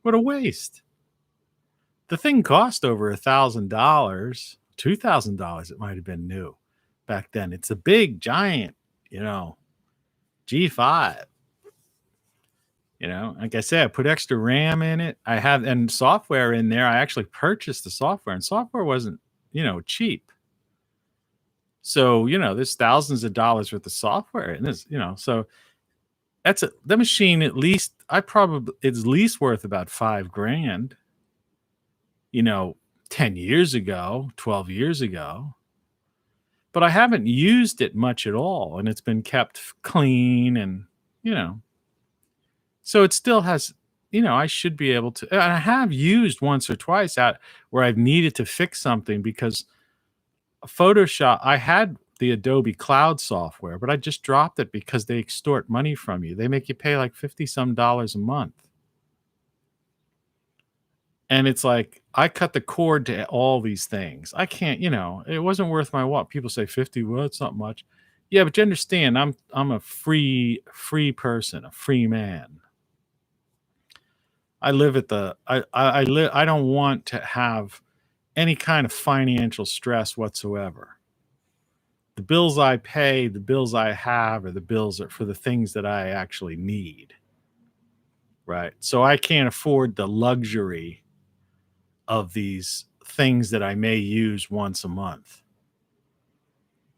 What a waste. The thing cost over $1,000, $2,000. It might have been new back then. It's a big, giant, G5. Like I said, I put extra RAM in it. I have and software in there. I actually purchased the software, and software wasn't, cheap. So, there's thousands of dollars worth of software in this, so the machine, at least it's least worth about $5,000, 10 years ago, 12 years ago. But I haven't used it much at all, and it's been kept clean and, so it still has, I should be able to, and I have used once or twice out where I've needed to fix something because Photoshop, I had the Adobe Cloud software, but I just dropped it because they extort money from you. They make you pay like $50-some a month. And it's like, I cut the cord to all these things. I can't, it wasn't worth my while. People say 50, well, it's not much. Yeah, but you understand, I'm a free person, a free man. I live at I don't want to have any kind of financial stress whatsoever. The bills I pay, the bills I have, or the bills are for the things that I actually need. Right. So I can't afford the luxury of these things that I may use once a month.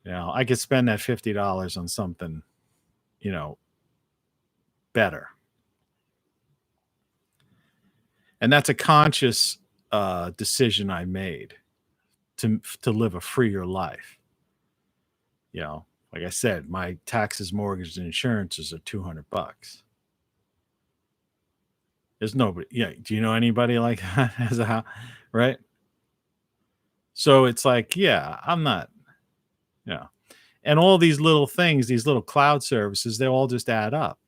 I could spend that $50 on something, better. And that's a conscious decision I made to live a freer life. Like I said, my taxes, mortgage, and insurances are $200. There's nobody. Yeah. Do you know anybody like that as a house? Right. So it's like, yeah, I'm not, and all these little things, these little cloud services, they all just add up.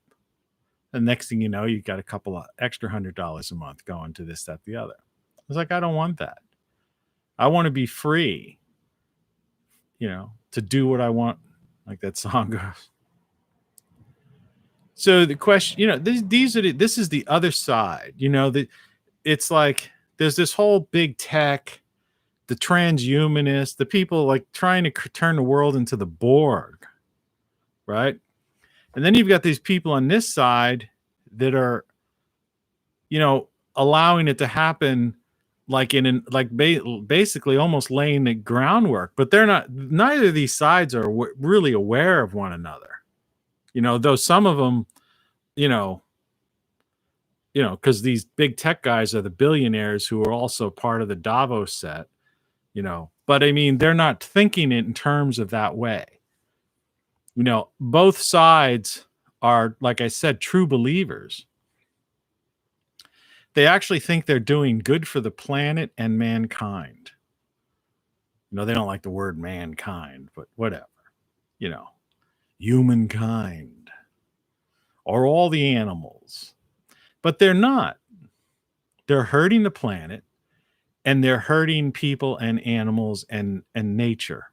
And next thing you know, you got a couple of extra $100 a month going to this, that, the other. It's like, I don't want that. I want to be free, to do what I want, like that song goes. So the question, this is the other side, it's like there's this whole big tech the transhumanists, the people like trying to turn the world into the Borg, right? And then you've got these people on this side that are, allowing it to happen, like basically almost laying the groundwork. But they're not. Neither of these sides are really aware of one another. Though some of them, because these big tech guys are the billionaires who are also part of the Davos set. But I mean, they're not thinking it in terms of that way. Both sides are, like I said, true believers. They actually think they're doing good for the planet and mankind. They don't like the word mankind, but whatever. Humankind or all the animals. But they're not. They're hurting the planet, and they're hurting people and animals and nature.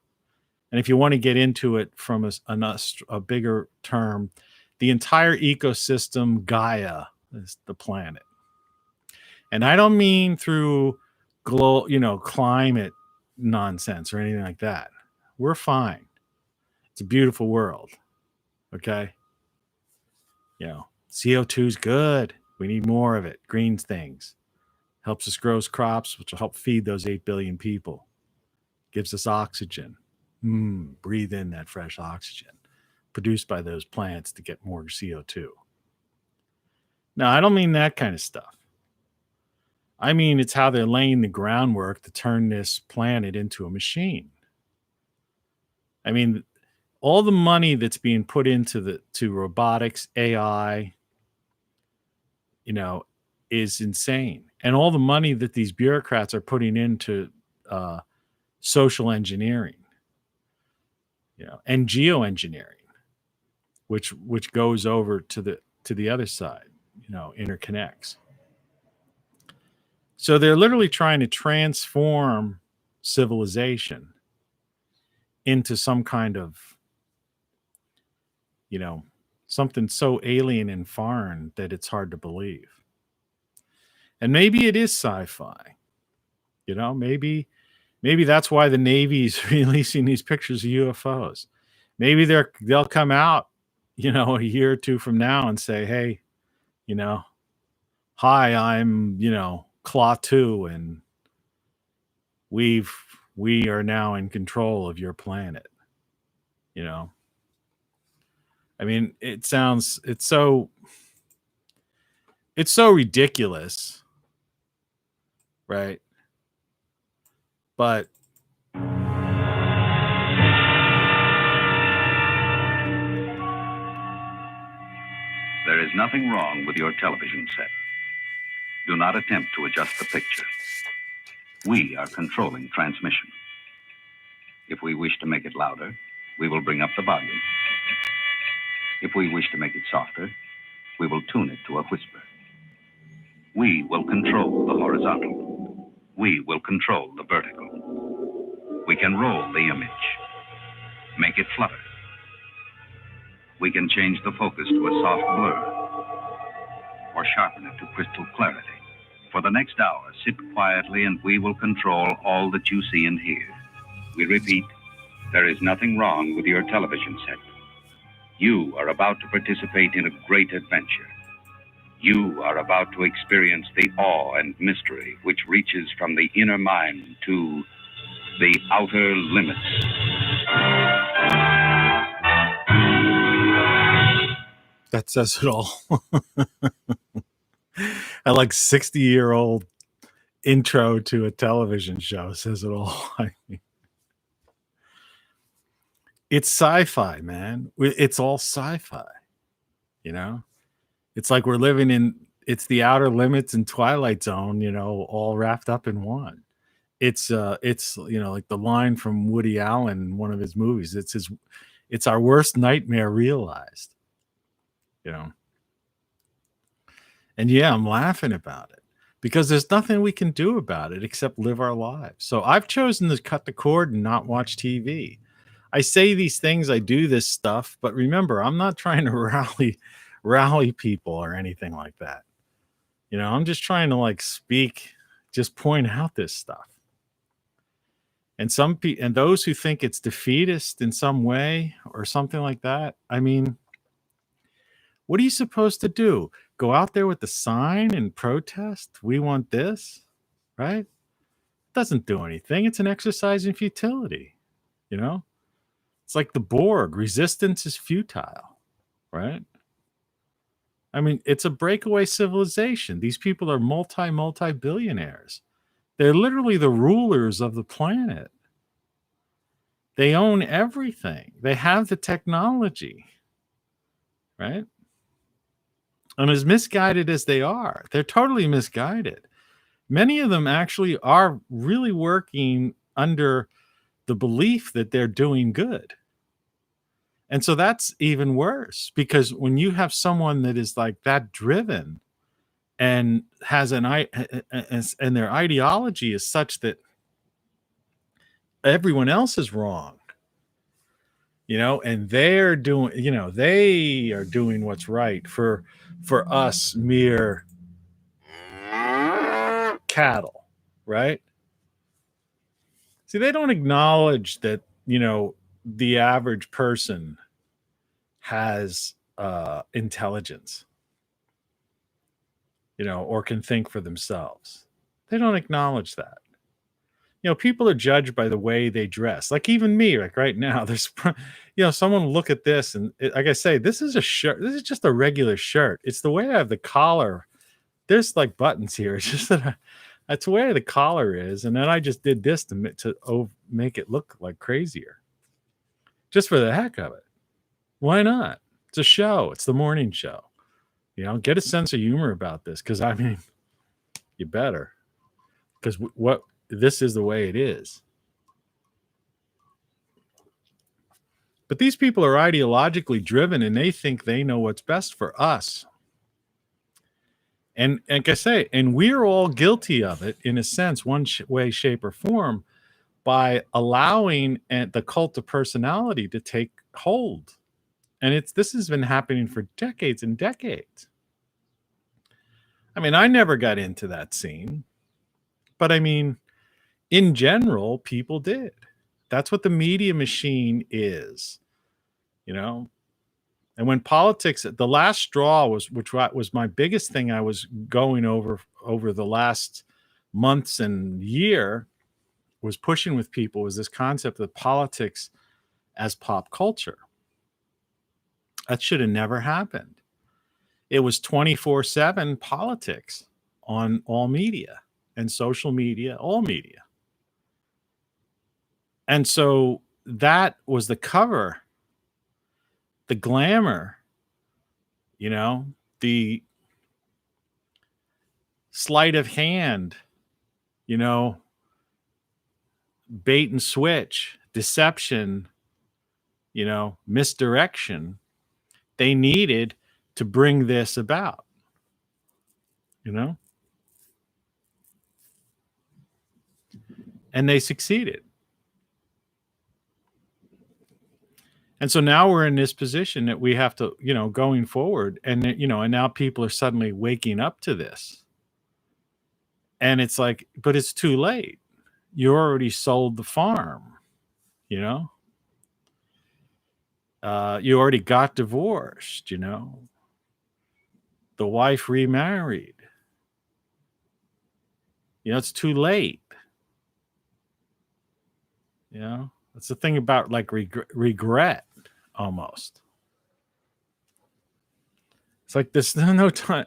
And if you want to get into it from a bigger term, the entire ecosystem, Gaia, is the planet. And I don't mean through climate nonsense or anything like that. We're fine. It's a beautiful world. Okay? CO2 is good. We need more of it. Greens things. Helps us grow crops, which will help feed those 8 billion people. Gives us oxygen. Breathe in that fresh oxygen produced by those plants to get more CO2. Now, I don't mean that kind of stuff. I mean, it's how they're laying the groundwork to turn this planet into a machine. I mean, all the money that's being put into robotics, AI, is insane. And all the money that these bureaucrats are putting into social engineering, and geoengineering, which goes over to the other side, interconnects. So they're literally trying to transform civilization into some kind of, something so alien and foreign that it's hard to believe. And maybe it is sci-fi. Maybe that's why the Navy's releasing these pictures of UFOs. Maybe they'll come out, a year or two from now and say, hey, hi, I'm, Claw 2, and we are now in control of your planet. I mean, it's so ridiculous, right? But There is nothing wrong with your television set. Do not attempt to adjust the picture. We are controlling transmission. If we wish to make it louder, we will bring up the volume. If we wish to make it softer, we will tune it to a whisper. We will control the horizontal. We will control the vertical. We can roll the image, make it flutter. We can change the focus to a soft blur, or sharpen it to crystal clarity. For the next hour, sit quietly and we will control all that you see and hear. We repeat, there is nothing wrong with your television set. You are about to participate in a great adventure. You are about to experience the awe and mystery which reaches from the inner mind to the outer limits. That says it all. A 60-year-old intro to a television show says it all. I mean, it's sci-fi, man. It's all sci-fi. It's like we're living in, it's the outer limits and Twilight Zone, all wrapped up in one. It's like the line from Woody Allen in one of his movies. It's our worst nightmare realized. And yeah, I'm laughing about it because there's nothing we can do about it except live our lives. So I've chosen to cut the cord and not watch TV. I say these things, I do this stuff, but remember, I'm not trying to rally people or anything like that. I'm just trying to speak, just point out this stuff. And those who think it's defeatist in some way or something like that, I mean, what are you supposed to do? Go out there with the sign and protest? We want this, right? Doesn't do anything. It's an exercise in futility, you know? It's like the Borg. Resistance is futile, right? I mean, it's a breakaway civilization. These people are multi-billionaires. They're literally the rulers of the planet. They own everything. They have the technology, right? And as misguided as they are, they're totally misguided. Many of them actually are really working under the belief that they're doing good. And so that's even worse, because when you have someone that is like that driven and has and their ideology is such that everyone else is wrong, and they are doing what's right for us mere cattle, right? See, they don't acknowledge that, the average person has intelligence, or can think for themselves. They don't acknowledge that. People are judged by the way they dress. Like even me, like right now, there's, someone will look at this and like I say, this is a shirt. This is just a regular shirt. It's the way I have the collar. There's like buttons here. It's just that that's the way the collar is. And then I just did this to make it look like crazier. Just for the heck of it. Why not? It's a show. It's the morning show. Get a sense of humor about this. Cause I mean, you better, because this is the way it is. But these people are ideologically driven and they think they know what's best for us. And like I say, and we're all guilty of it in a sense, one way, shape, or form, by allowing the cult of personality to take hold. And this has been happening for decades and decades. I mean, I never got into that scene, but I mean, in general, people did. That's what the media machine is, And when politics, the last straw which was my biggest thing I was going over the last months and year, was pushing with people, was this concept of politics as pop culture. That should have never happened. It was 24/7 politics on all media and social media, all media. And so that was the cover, the glamour, the sleight of hand, bait and switch, deception, misdirection. They needed to bring this about, and they succeeded. And so now we're in this position that we have to, going forward, and and now people are suddenly waking up to this. And it's like, but it's too late. You already sold the farm, you already got divorced, the wife remarried. It's too late. That's the thing about like regret almost. It's like there's no time,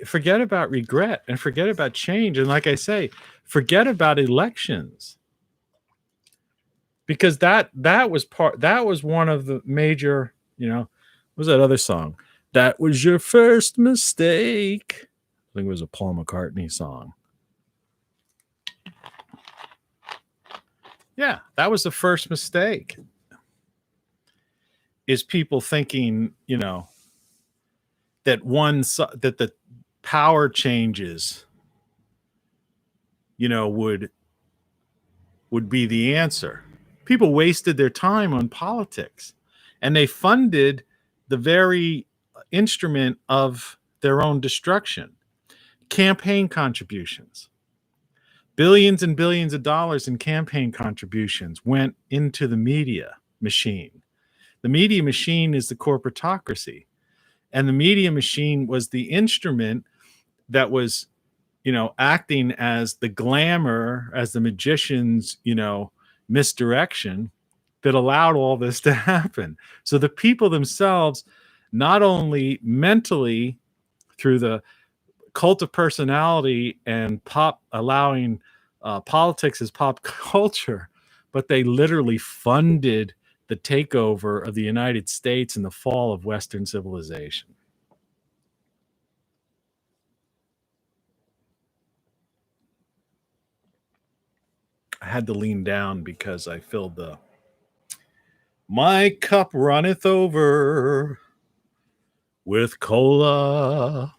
forget about regret and forget about change. And like I say, forget about elections. Because that was one of the major, what was that other song? That was your first mistake. I think it was a Paul McCartney song. Yeah, that was the first mistake. Is people thinking, that that the power changes, would be the answer. People wasted their time on politics, and they funded the very instrument of their own destruction. Campaign contributions, Billions and billions of dollars in campaign contributions went into the media machine. The media machine is the corporatocracy. And the media machine was the instrument that was, acting as the glamour, as the magician's, misdirection that allowed all this to happen. So the people themselves, not only mentally through the cult of personality and allowing politics as pop culture, but they literally funded the takeover of the United States and the fall of Western civilization. I had to lean down because I filled my cup runneth over with cola.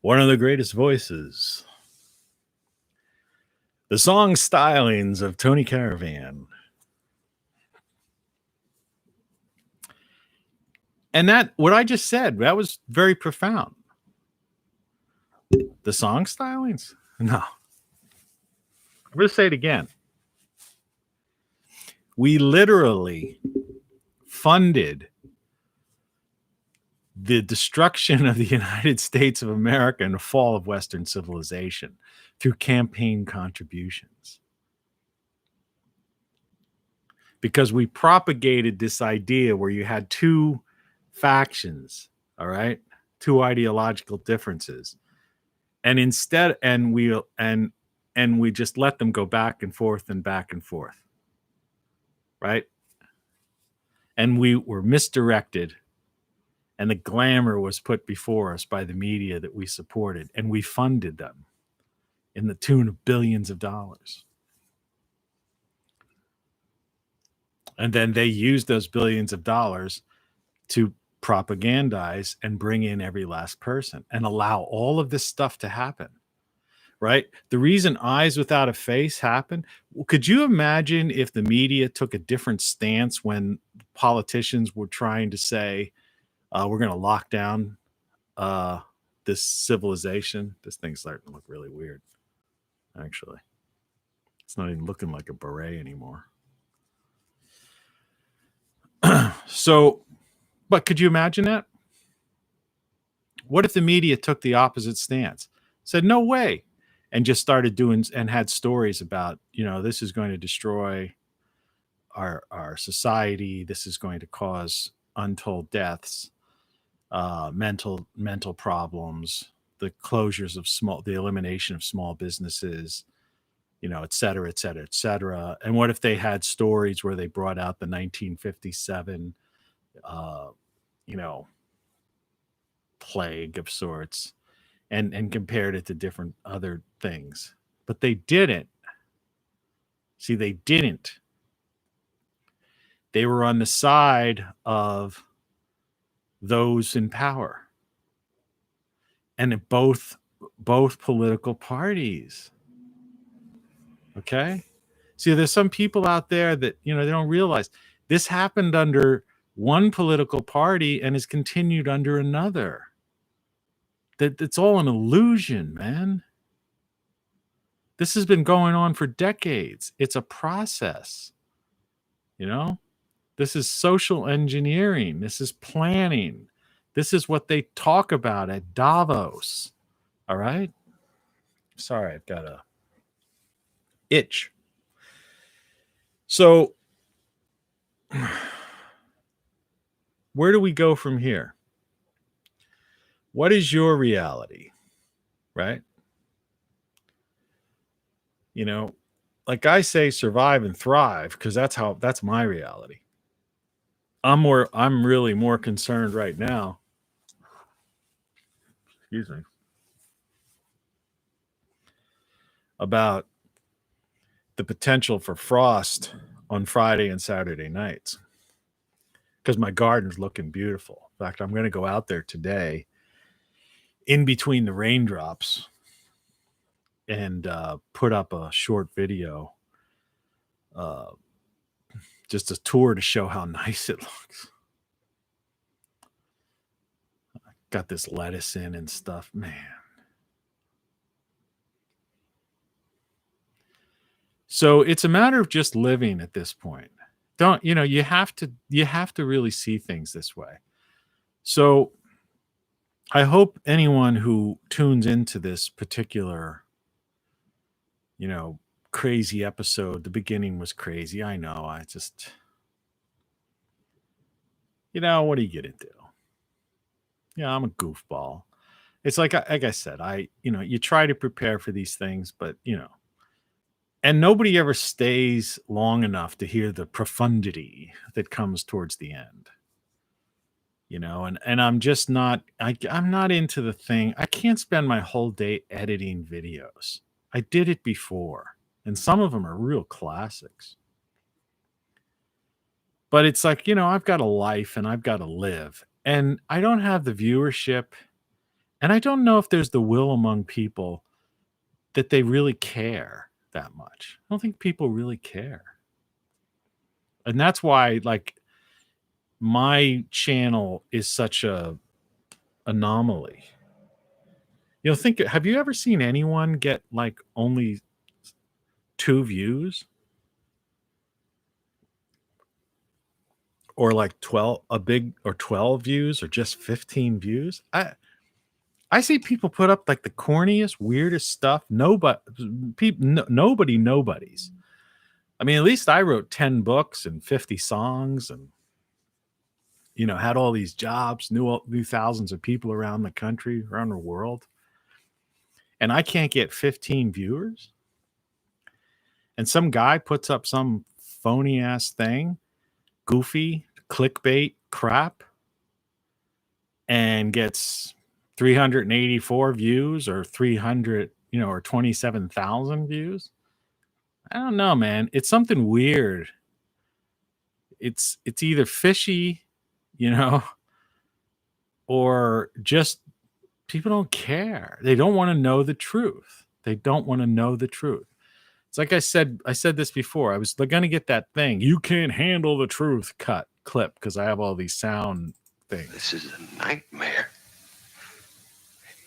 One of the greatest voices. The song stylings of Tony Caravan. And that, what I just said, that was very profound. The song stylings? No. I'm going to say it again. We literally funded the destruction of the United States of America and the fall of Western civilization through campaign contributions. Because we propagated this idea where you had two factions, all right, two ideological differences, and instead, and we just let them go back and forth and back and forth, right? And we were misdirected, and the glamour was put before us by the media that we supported, and we funded them in the tune of billions of dollars. And then they used those billions of dollars to propagandize and bring in every last person and allow all of this stuff to happen, right? The reason Eyes Without a Face happened, could you imagine if the media took a different stance when politicians were trying to say, we're going to lock down this civilization? This thing's starting to look really weird, actually. It's not even looking like a beret anymore. So, but could you imagine that? What if the media took the opposite stance, said, no way, and just started doing and had stories about, this is going to destroy our society. This is going to cause untold deaths, mental problems, the closures of the elimination of small businesses, et cetera, et cetera, et cetera. And what if they had stories where they brought out the 1957, plague of sorts and compared it to different other things? But they didn't. See, they didn't. They were on the side of those in power. And in both political parties. Okay? See, there's some people out there that, they don't realize this happened under one political party and is continued under another. That it's all an illusion, man. This has been going on for decades. It's a process. This is social engineering. This is planning. This is what they talk about at Davos. All right? Sorry, I've got a itch. So, where do we go from here? What is your reality? Right? Like I say, survive and thrive, because that's my reality. I'm really more concerned right now. Excuse me. About the potential for frost on Friday and Saturday nights, because my garden's looking beautiful. In fact, I'm going to go out there today in between the raindrops and put up a short video, just a tour to show how nice it looks. Got this lettuce in and stuff, man. So it's a matter of just living at this point. Don't, you have to really see things this way. So I hope anyone who tunes into this particular, crazy episode, the beginning was crazy. I know. I just, what do you get into? Yeah, I'm a goofball. It's like I said, you try to prepare for these things, but and nobody ever stays long enough to hear the profundity that comes towards the end. And I'm just not I'm not into the thing. I can't spend my whole day editing videos. I did it before, and some of them are real classics. But it's like, I've got a life and I've got to live, and I don't have the viewership, and I don't know if there's the will among people that they really care that much. I don't think people really care. And that's why, like, my channel is such a anomaly. Have you ever seen anyone get like only 2 views? Or like 12 views, or just 15 views? I see people put up like the corniest, weirdest stuff. Nobody's. I mean, at least I wrote 10 books and 50 songs, and had all these jobs, knew thousands of people around the country, around the world. And I can't get 15 viewers. And some guy puts up some phony ass thing, goofy clickbait crap, and gets 384 views, or 300, or 27,000 views. I don't know, man. It's something weird. It's either fishy, or just people don't care. They don't want to know the truth. It's like I said this before. I was going to get that thing, "You can't handle the truth" clip, because I have all these sound things. This is a nightmare.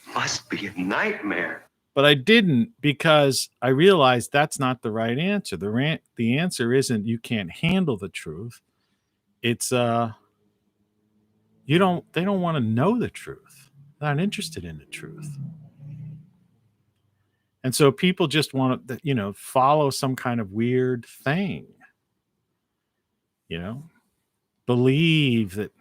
It must be a nightmare. But I didn't, because I realized that's not the right answer. The answer isn't "you can't handle the truth." It's they don't want to know the truth. They're not interested in the truth. And so people just want to, follow some kind of weird thing. Believe that.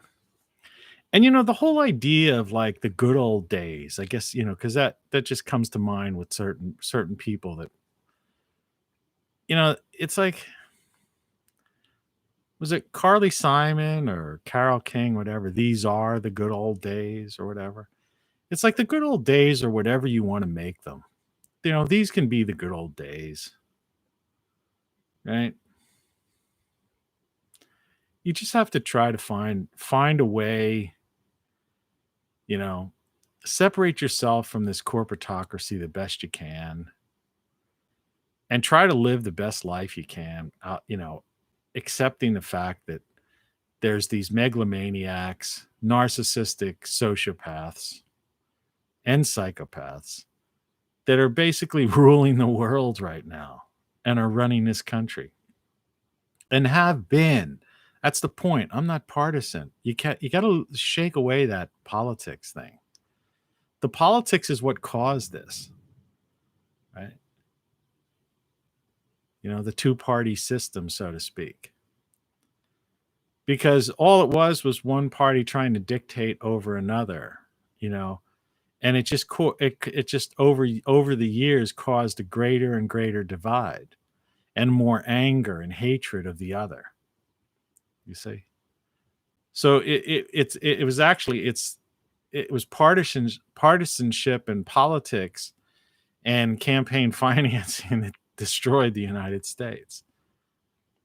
And the whole idea of like the good old days, I guess, because that just comes to mind with certain people that, it's like, was it Carly Simon or Carole King, whatever? These are the good old days, or whatever. It's like the good old days are whatever you want to make them. These can be the good old days, right? You just have to try to find a way, separate yourself from this corporatocracy the best you can, and try to live the best life you can, accepting the fact that there's these megalomaniacs, narcissistic sociopaths, and psychopaths that are basically ruling the world right now and are running this country, and have been. That's the point. I'm not partisan. You got to shake away that politics thing. The politics is what caused this, right? The two-party system, so to speak. Because all it was one party trying to dictate over another, and it just over the years caused a greater and greater divide, and more anger and hatred of the other. You see? So it was partisanship and politics and campaign financing that destroyed the United States.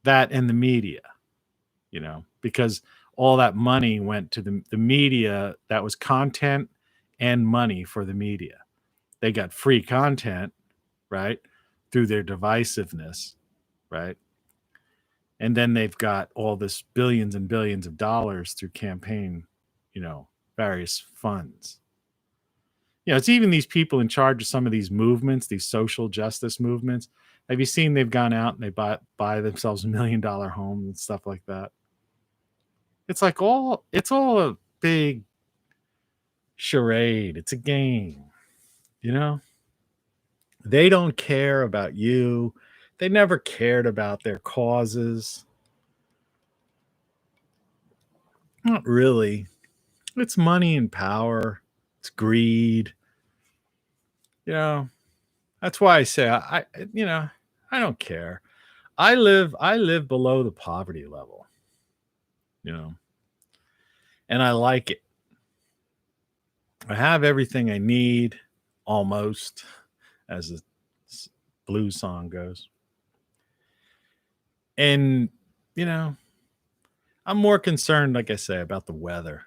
That and the media, because all that money went to the media. That was content and money for the media. They got free content, right, through their divisiveness, right? And then they've got all this billions and billions of dollars through campaign, various funds. It's even these people in charge of some of these movements, these social justice movements. Have you seen they've gone out and they buy themselves $1 million home and stuff like that? It's all a big charade. It's a game, you know? They don't care about you. They never cared about their causes. Not really. It's money and power. It's greed. You know, that's why I say I don't care. I live below the poverty level, and I like it. I have everything I need almost, as the blues song goes. And, I'm more concerned, like I say, about the weather,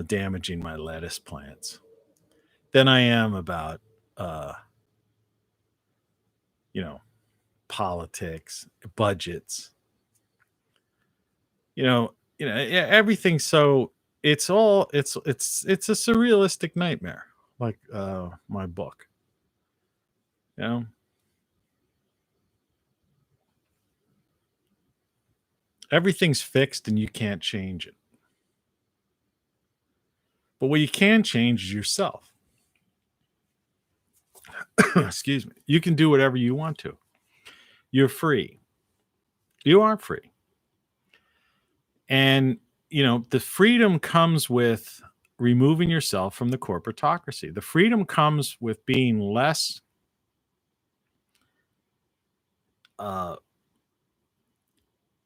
damaging my lettuce plants than I am about, uh, politics, budgets, yeah, everything's so it's a surrealistic nightmare, like my book. You know, everything's fixed and you can't change it. But what you can change is yourself. Excuse me. You can do whatever you want to. You're free. You are free. And, the freedom comes with removing yourself from the corporatocracy. The freedom comes with being less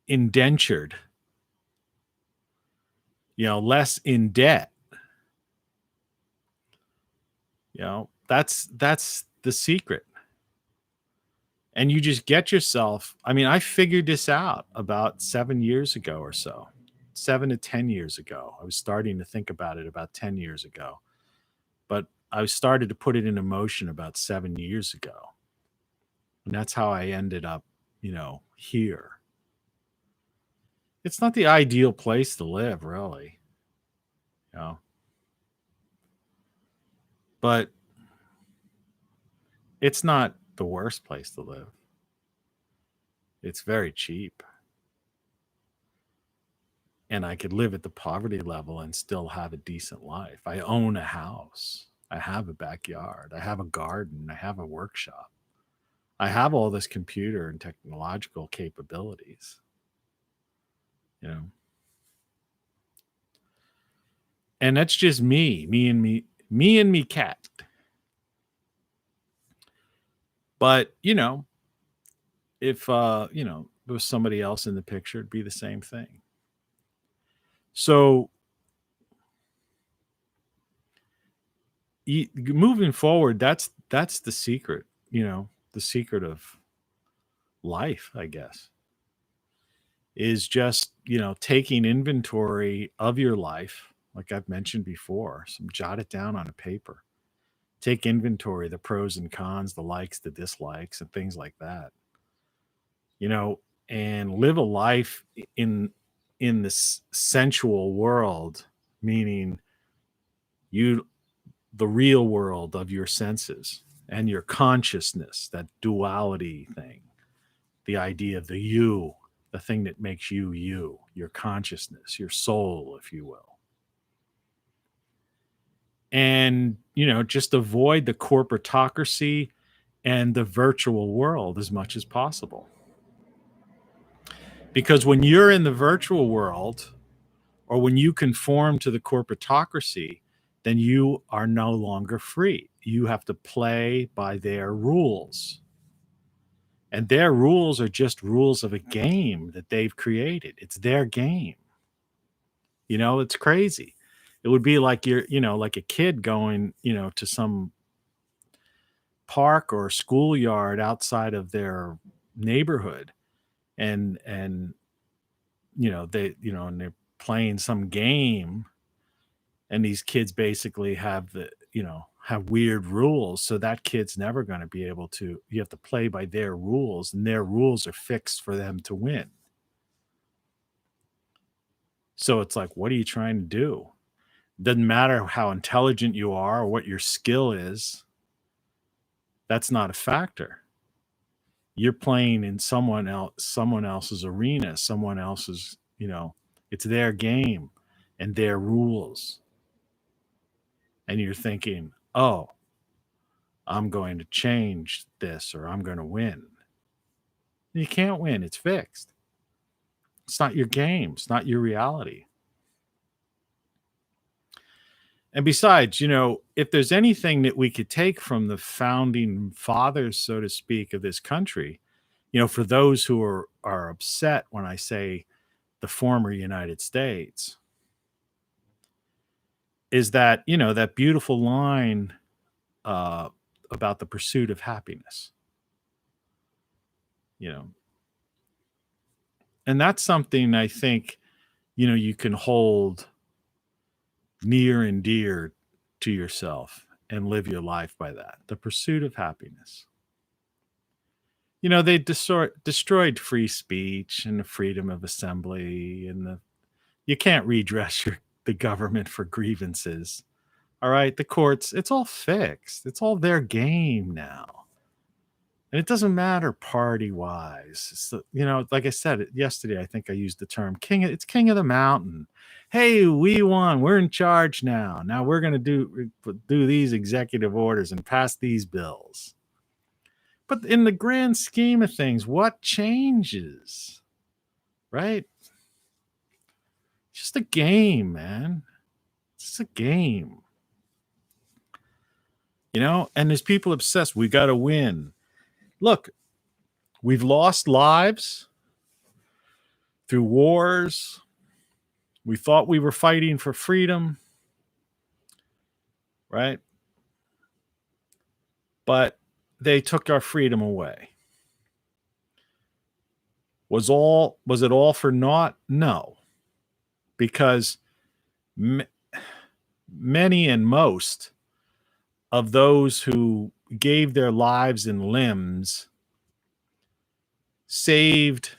indentured, less in debt. That's the secret. And you just get yourself, I figured this out about 7 years ago or so. 7 to 10 years ago. I was starting to think about it about 10 years ago. But I started to put it into motion about 7 years ago. And that's how I ended up, here. It's not the ideal place to live, really. But it's not the worst place to live. It's very cheap. And I could live at the poverty level and still have a decent life. I own a house. I have a backyard. I have a garden. I have a workshop. I have all this computer and technological capabilities. And that's just me and me cat. But, if there was somebody else in the picture, it'd be the same thing. So moving forward, that's the secret, the secret of life, I guess, is just, taking inventory of your life, like I've mentioned before, jot it down on a paper. Take inventory, the pros and cons, the likes, the dislikes, and things like that. And live a life in this sensual world, meaning the real world of your senses and your consciousness, that duality thing, the idea of the you, the thing that makes you, your consciousness, your soul, if you will. And, just avoid the corporatocracy and the virtual world as much as possible. Because when you're in the virtual world, or when you conform to the corporatocracy, then you are no longer free. You have to play by their rules. And their rules are just rules of a game that they've created. It's their game. It's crazy. It would be like you're, like a kid going, to some park or schoolyard outside of their neighborhood. And and they're playing some game, and these kids basically have have weird rules, so that kid's never going to be able to. You have to play by their rules, and their rules are fixed for them to win. So it's like, what are you trying to do? Doesn't matter how intelligent you are or what your skill is. That's not a factor. You're playing in someone else's arena, someone else's, it's their game and their rules. And you're thinking, oh, I'm going to change this or I'm going to win. You can't win. It's fixed. It's not your game. It's not your reality. And besides, if there's anything that we could take from the founding fathers, so to speak, of this country, for those who are upset when I say the former United States, is that, that beautiful line about the pursuit of happiness, and that's something I think, you can hold near and dear to yourself and live your life by that. The pursuit of happiness. They destroyed free speech and the freedom of assembly, and you can't redress the government for grievances. All right, the courts, it's all fixed. It's all their game now. And it doesn't matter party-wise. It's like I said yesterday, I think I used the term it's king of the mountain. Hey, we won. We're in charge now. Now we're going to do these executive orders and pass these bills. But in the grand scheme of things, what changes? Right? It's just a game, man. It's just a game. And there's people obsessed. We got to win. Look, we've lost lives through wars. We thought we were fighting for freedom, right? But they took our freedom away. Was it all for naught? No. Because many and most of those who gave their lives and limbs saved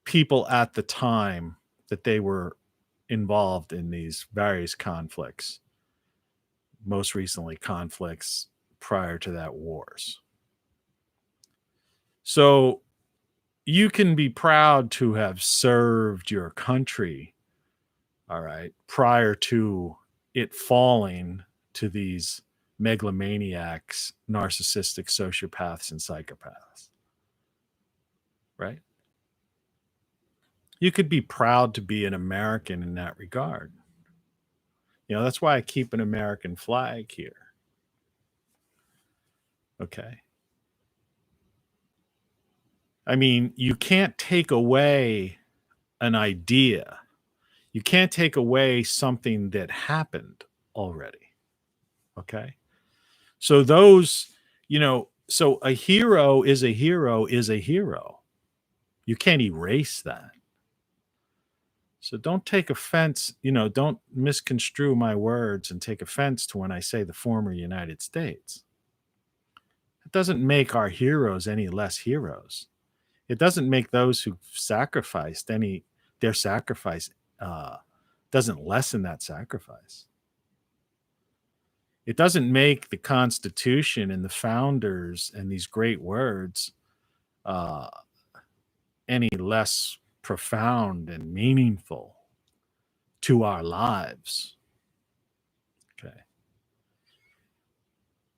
people at the time that they were involved in these various conflicts. Most recently, conflicts prior to that, wars. So you can be proud to have served your country, all right, prior to it falling to these megalomaniacs, narcissistic sociopaths, and psychopaths, right? You could be proud to be an American in that regard. That's why I keep an American flag here. Okay. I mean, you can't take away an idea. You can't take away something that happened already. Okay. So those, so a hero is a hero is a hero. You can't erase that. So don't take offense, don't misconstrue my words and take offense to when I say the former United States. It doesn't make our heroes any less heroes. It doesn't make those who sacrificed their sacrifice doesn't lessen that sacrifice. It doesn't make the Constitution and the founders and these great words any less profound and meaningful to our lives. Okay.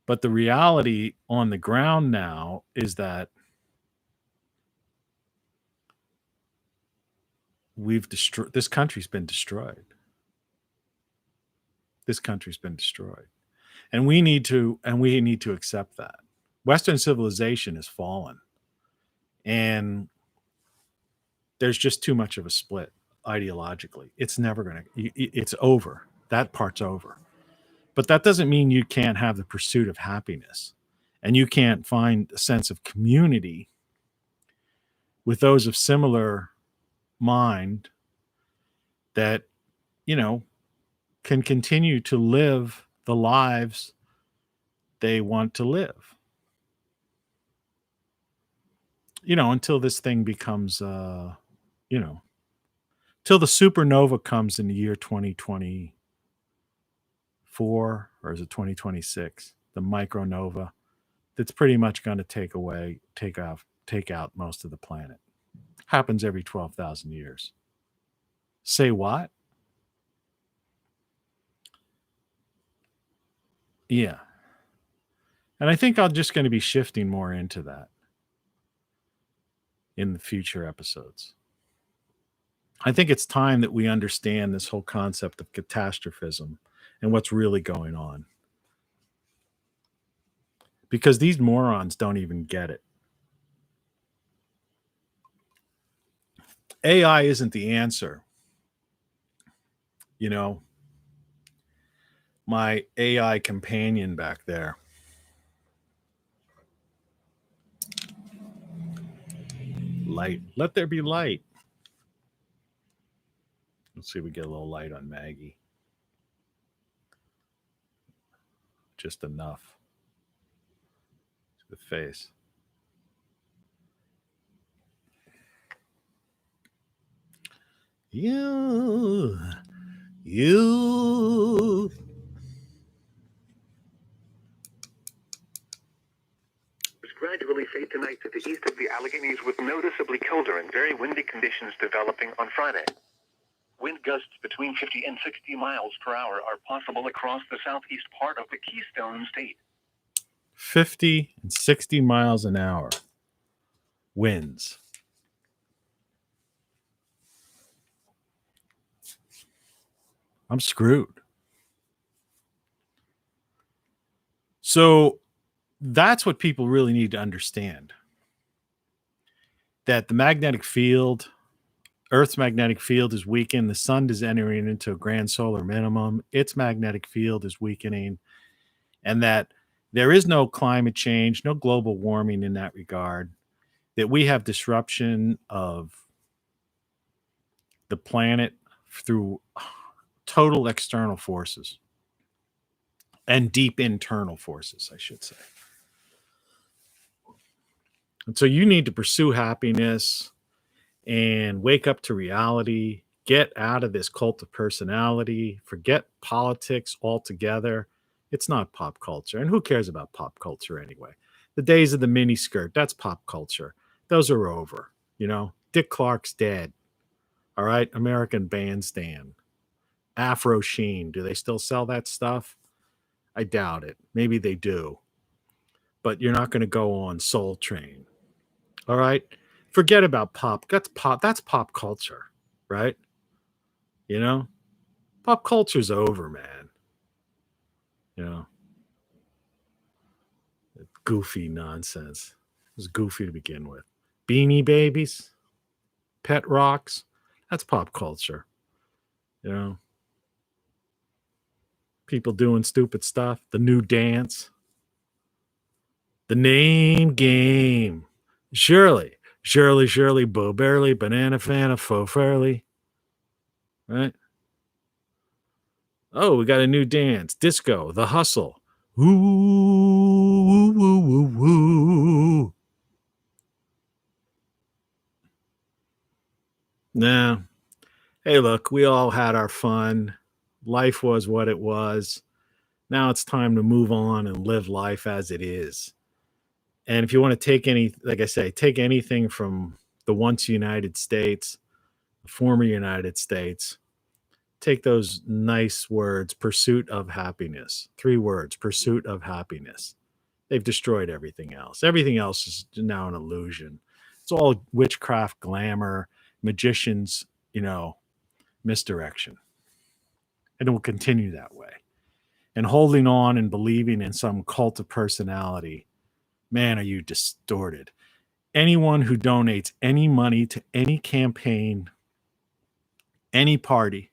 But the reality on the ground now is that this country's been destroyed. This country's been destroyed. And we need to accept that. Western civilization has fallen. And there's just too much of a split ideologically. It's never going to, it's over. That part's over. But that doesn't mean you can't have the pursuit of happiness and you can't find a sense of community with those of similar mind that, can continue to live the lives they want to live. Until this thing becomes, till the supernova comes in the year 2024, or is it 2026? The micronova, that's pretty much going to take out most of the planet. Happens every 12,000 years. Say what? Yeah. And I think I'm just going to be shifting more into that in the future episodes. I think it's time that we understand this whole concept of catastrophism and what's really going on. Because these morons don't even get it. AI isn't the answer. You know, my AI companion back there. Light. Let there be light. Let's see if we get a little light on Maggie. Just enough to the face. You. Gradually fade tonight to the east of the Alleghenies with noticeably colder and very windy conditions developing on Friday. Wind gusts between 50 and 60 miles per hour are possible across the southeast part of the Keystone State. 50 and 60 miles an hour winds. I'm screwed. So that's what people really need to understand. That the magnetic field, Earth's magnetic field is weakened. The sun is entering into a grand solar minimum. Its magnetic field is weakening. And that there is no climate change, no global warming in that regard. That we have disruption of the planet through total external forces and deep internal forces, I should say. And so you need to pursue happiness and wake up to reality, get out of this cult of personality, forget politics altogether. It's not pop culture. And who cares about pop culture anyway? The days of the mini skirt, that's pop culture. Those are over. You know, Dick Clark's dead. All right. American Bandstand. Afro Sheen. Do they still sell that stuff? I doubt it. Maybe they do. But you're not going to go on Soul Train. All right. Forget about pop. That's pop culture, right? You know, pop culture's over, man. You know, goofy nonsense. It was goofy to begin with. Beanie Babies, Pet Rocks. That's pop culture. You know, people doing stupid stuff. The new dance. The name game. Shirley, Bo Barely, Banana Fana, Faux Fairly. Right? Oh, we got a new dance. Disco, The Hustle. Woo, woo, woo, woo, woo. Nah. Hey, look, we all had our fun. Life was what it was. Now it's time to move on and live life as it is. And if you want to take take anything from the once United States, the former United States, take those nice words, pursuit of happiness. 3 words, pursuit of happiness. They've destroyed everything else. Everything else is now an illusion. It's all witchcraft, glamour, magicians, misdirection. And it will continue that way. And holding on and believing in some cult of personality, man, are you distorted. Anyone who donates any money to any campaign, any party,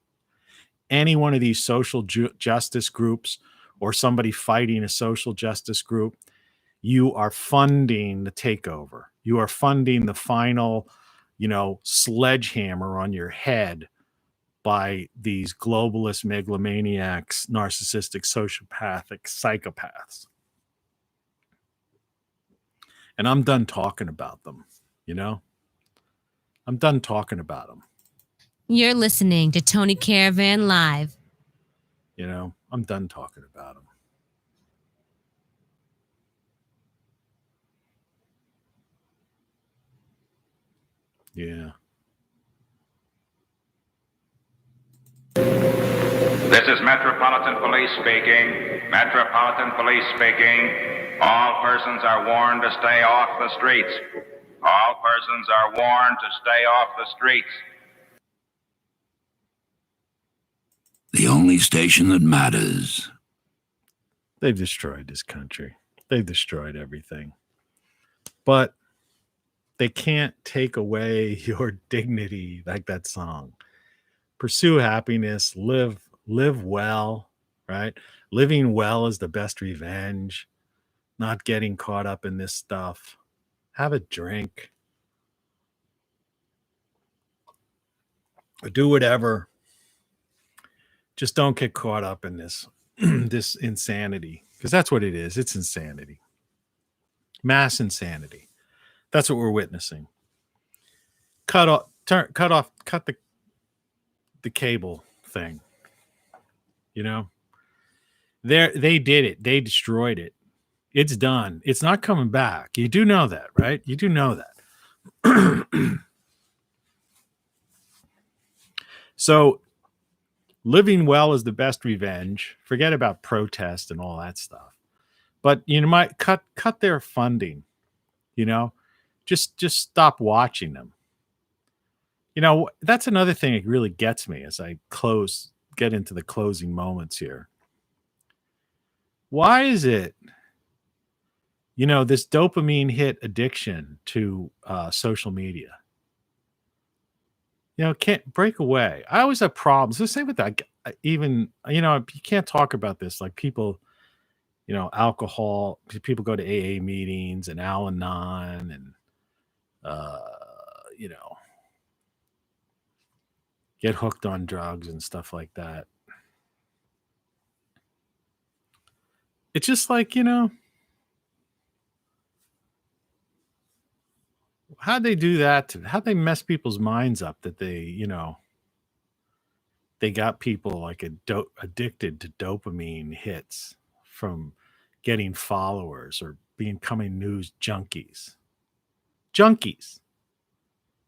any one of these social justice groups or somebody fighting a social justice group, you are funding the takeover. You are funding the final, sledgehammer on your head by these globalist megalomaniacs, narcissistic, sociopathic psychopaths. And I'm done talking about them, I'm done talking about them. You're listening to Tony Caravan Live. I'm done talking about them. Yeah. This is Metropolitan Police speaking. Metropolitan Police speaking. All persons are warned to stay off the streets. All persons are warned to stay off the streets. The only station that matters. They've destroyed this country. They've destroyed everything. But they can't take away your dignity like that song. Pursue happiness, live well, right? Living well is the best revenge. Not getting caught up in this stuff. Have a drink. Or do whatever. Just don't get caught up in this this insanity, because that's what it is. It's insanity. Mass insanity. That's what we're witnessing. Cut the cable thing. You know, they did it. They destroyed it. It's done. It's not coming back. You do know that, right? You do know that. So living well is the best revenge. Forget about protest and all that stuff. But you might cut their funding. You know, just stop watching them. You know, that's another thing that really gets me as I get into the closing moments here. Why is it, you know, this dopamine hit addiction to social media? You know, can't break away. I always have problems. The same with that. Even, you know, you can't talk about this. Like people, you know, alcohol, people go to AA meetings and Al-Anon and, you know, get hooked on drugs and stuff like that. It's just like, you know, how'd they do that? How'd they mess people's minds up that they, you know, they got people like addicted to dopamine hits from getting followers or becoming news junkies.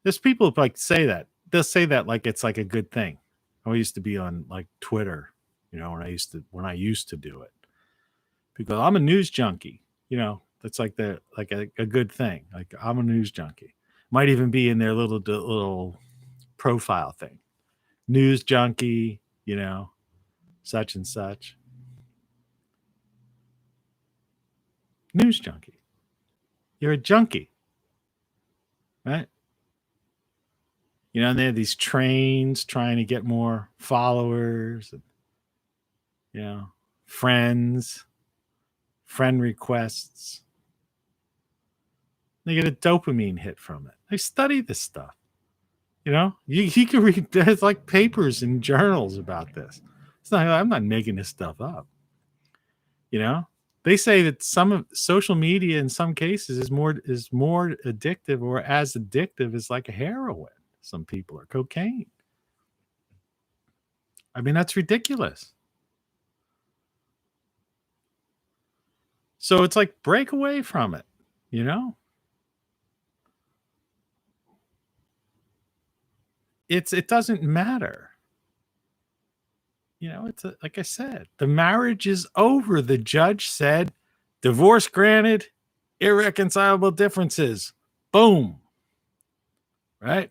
There's people like say that. They'll say that like it's like a good thing. I used to be on like Twitter, you know, when I used to do it. People go, I'm a news junkie, you know. That's like a good thing. Like I'm a news junkie. Might even be in their little profile thing. News junkie, you know, such and such. News junkie. You're a junkie, right? You know, and they have these trains trying to get more followers, and, you know, friend requests. They get a dopamine hit from it. They study this stuff. You know, you can read, there's like papers and journals about this. I'm not making this stuff up. You know, they say that some of social media in some cases is more addictive, or as addictive as like a heroin. Some people are cocaine. I mean, that's ridiculous. So it's like break away from it, you know? It doesn't matter. You know, like I said, the marriage is over. The judge said, divorce granted, irreconcilable differences. Boom. Right?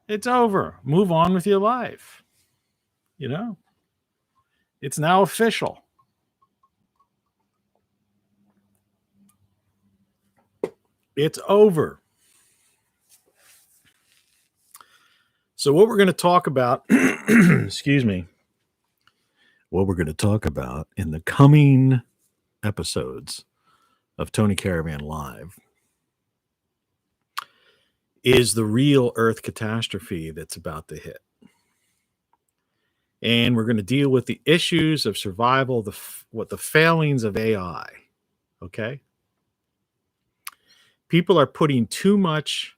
It's over. Move on with your life. You know? It's now official. It's over. So what we're going to talk about, excuse me, what we're going to talk about in the coming episodes of Tony Caravan Live is the real Earth catastrophe that's about to hit. And we're going to deal with the issues of survival, the failings of AI. Okay? People are putting too much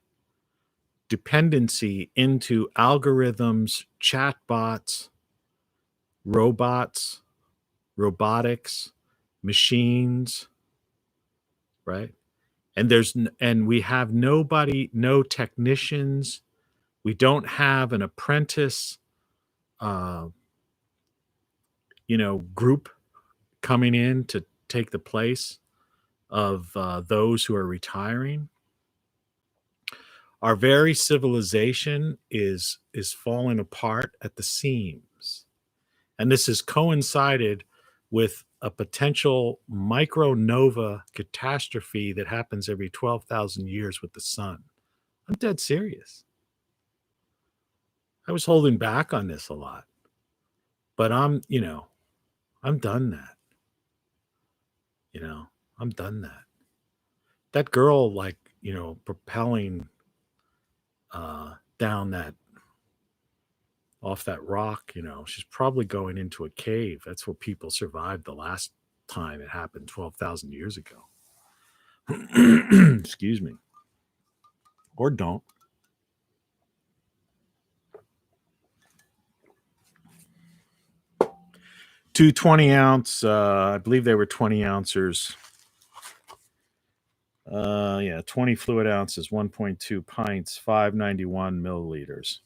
dependency into algorithms, chatbots, robotics, machines, right? And we have nobody, no technicians. We don't have an apprentice, group coming in to take the place of those who are retiring. Our very civilization is falling apart at the seams, and this has coincided with a potential micronova catastrophe that happens every 12,000 years with the sun. I'm dead serious. I was holding back on this a lot, but I'm done that. I'm done that. That girl, propelling down off that rock, she's probably going into a cave. That's where people survived the last time it happened 12,000 years ago. Excuse me. Or don't. Two 20-ounce, I believe they were 20 ounces. 20 fluid ounces, 1.2 pints, 591 milliliters.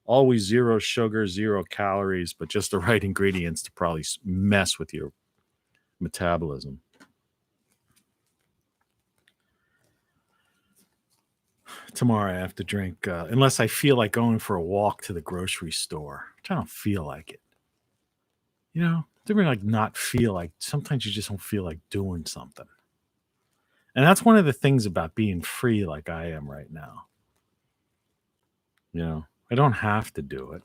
Always zero sugar, 0 calories, but just the right ingredients to probably mess with your metabolism. Tomorrow I have to drink, unless I feel like going for a walk to the grocery store, which I don't feel like it. Not feel like, sometimes you just don't feel like doing something. And that's one of the things about being free like I am right now. I don't have to do it.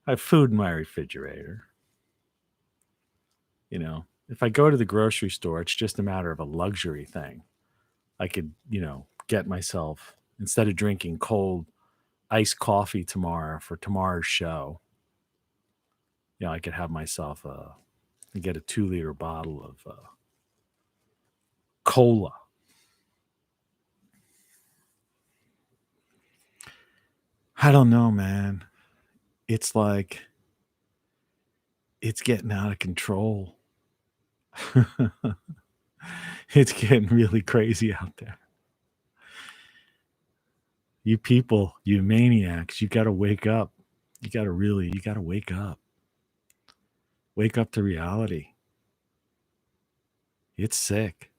I have food in my refrigerator. If I go to the grocery store, it's just a matter of a luxury thing. I could, get myself, instead of drinking cold iced coffee tomorrow for tomorrow's show, I could have myself get a 2-liter bottle of cola. I don't know, man. It's like, it's getting out of control. It's getting really crazy out there. You people, you maniacs, you got to wake up. You got to wake up. Wake up to reality. It's sick.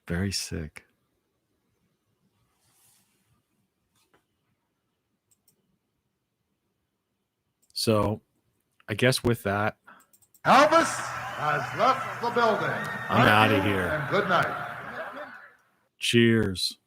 Very sick. So, I guess with that, Elvis has left the building. I'm out of here. And good night. Cheers.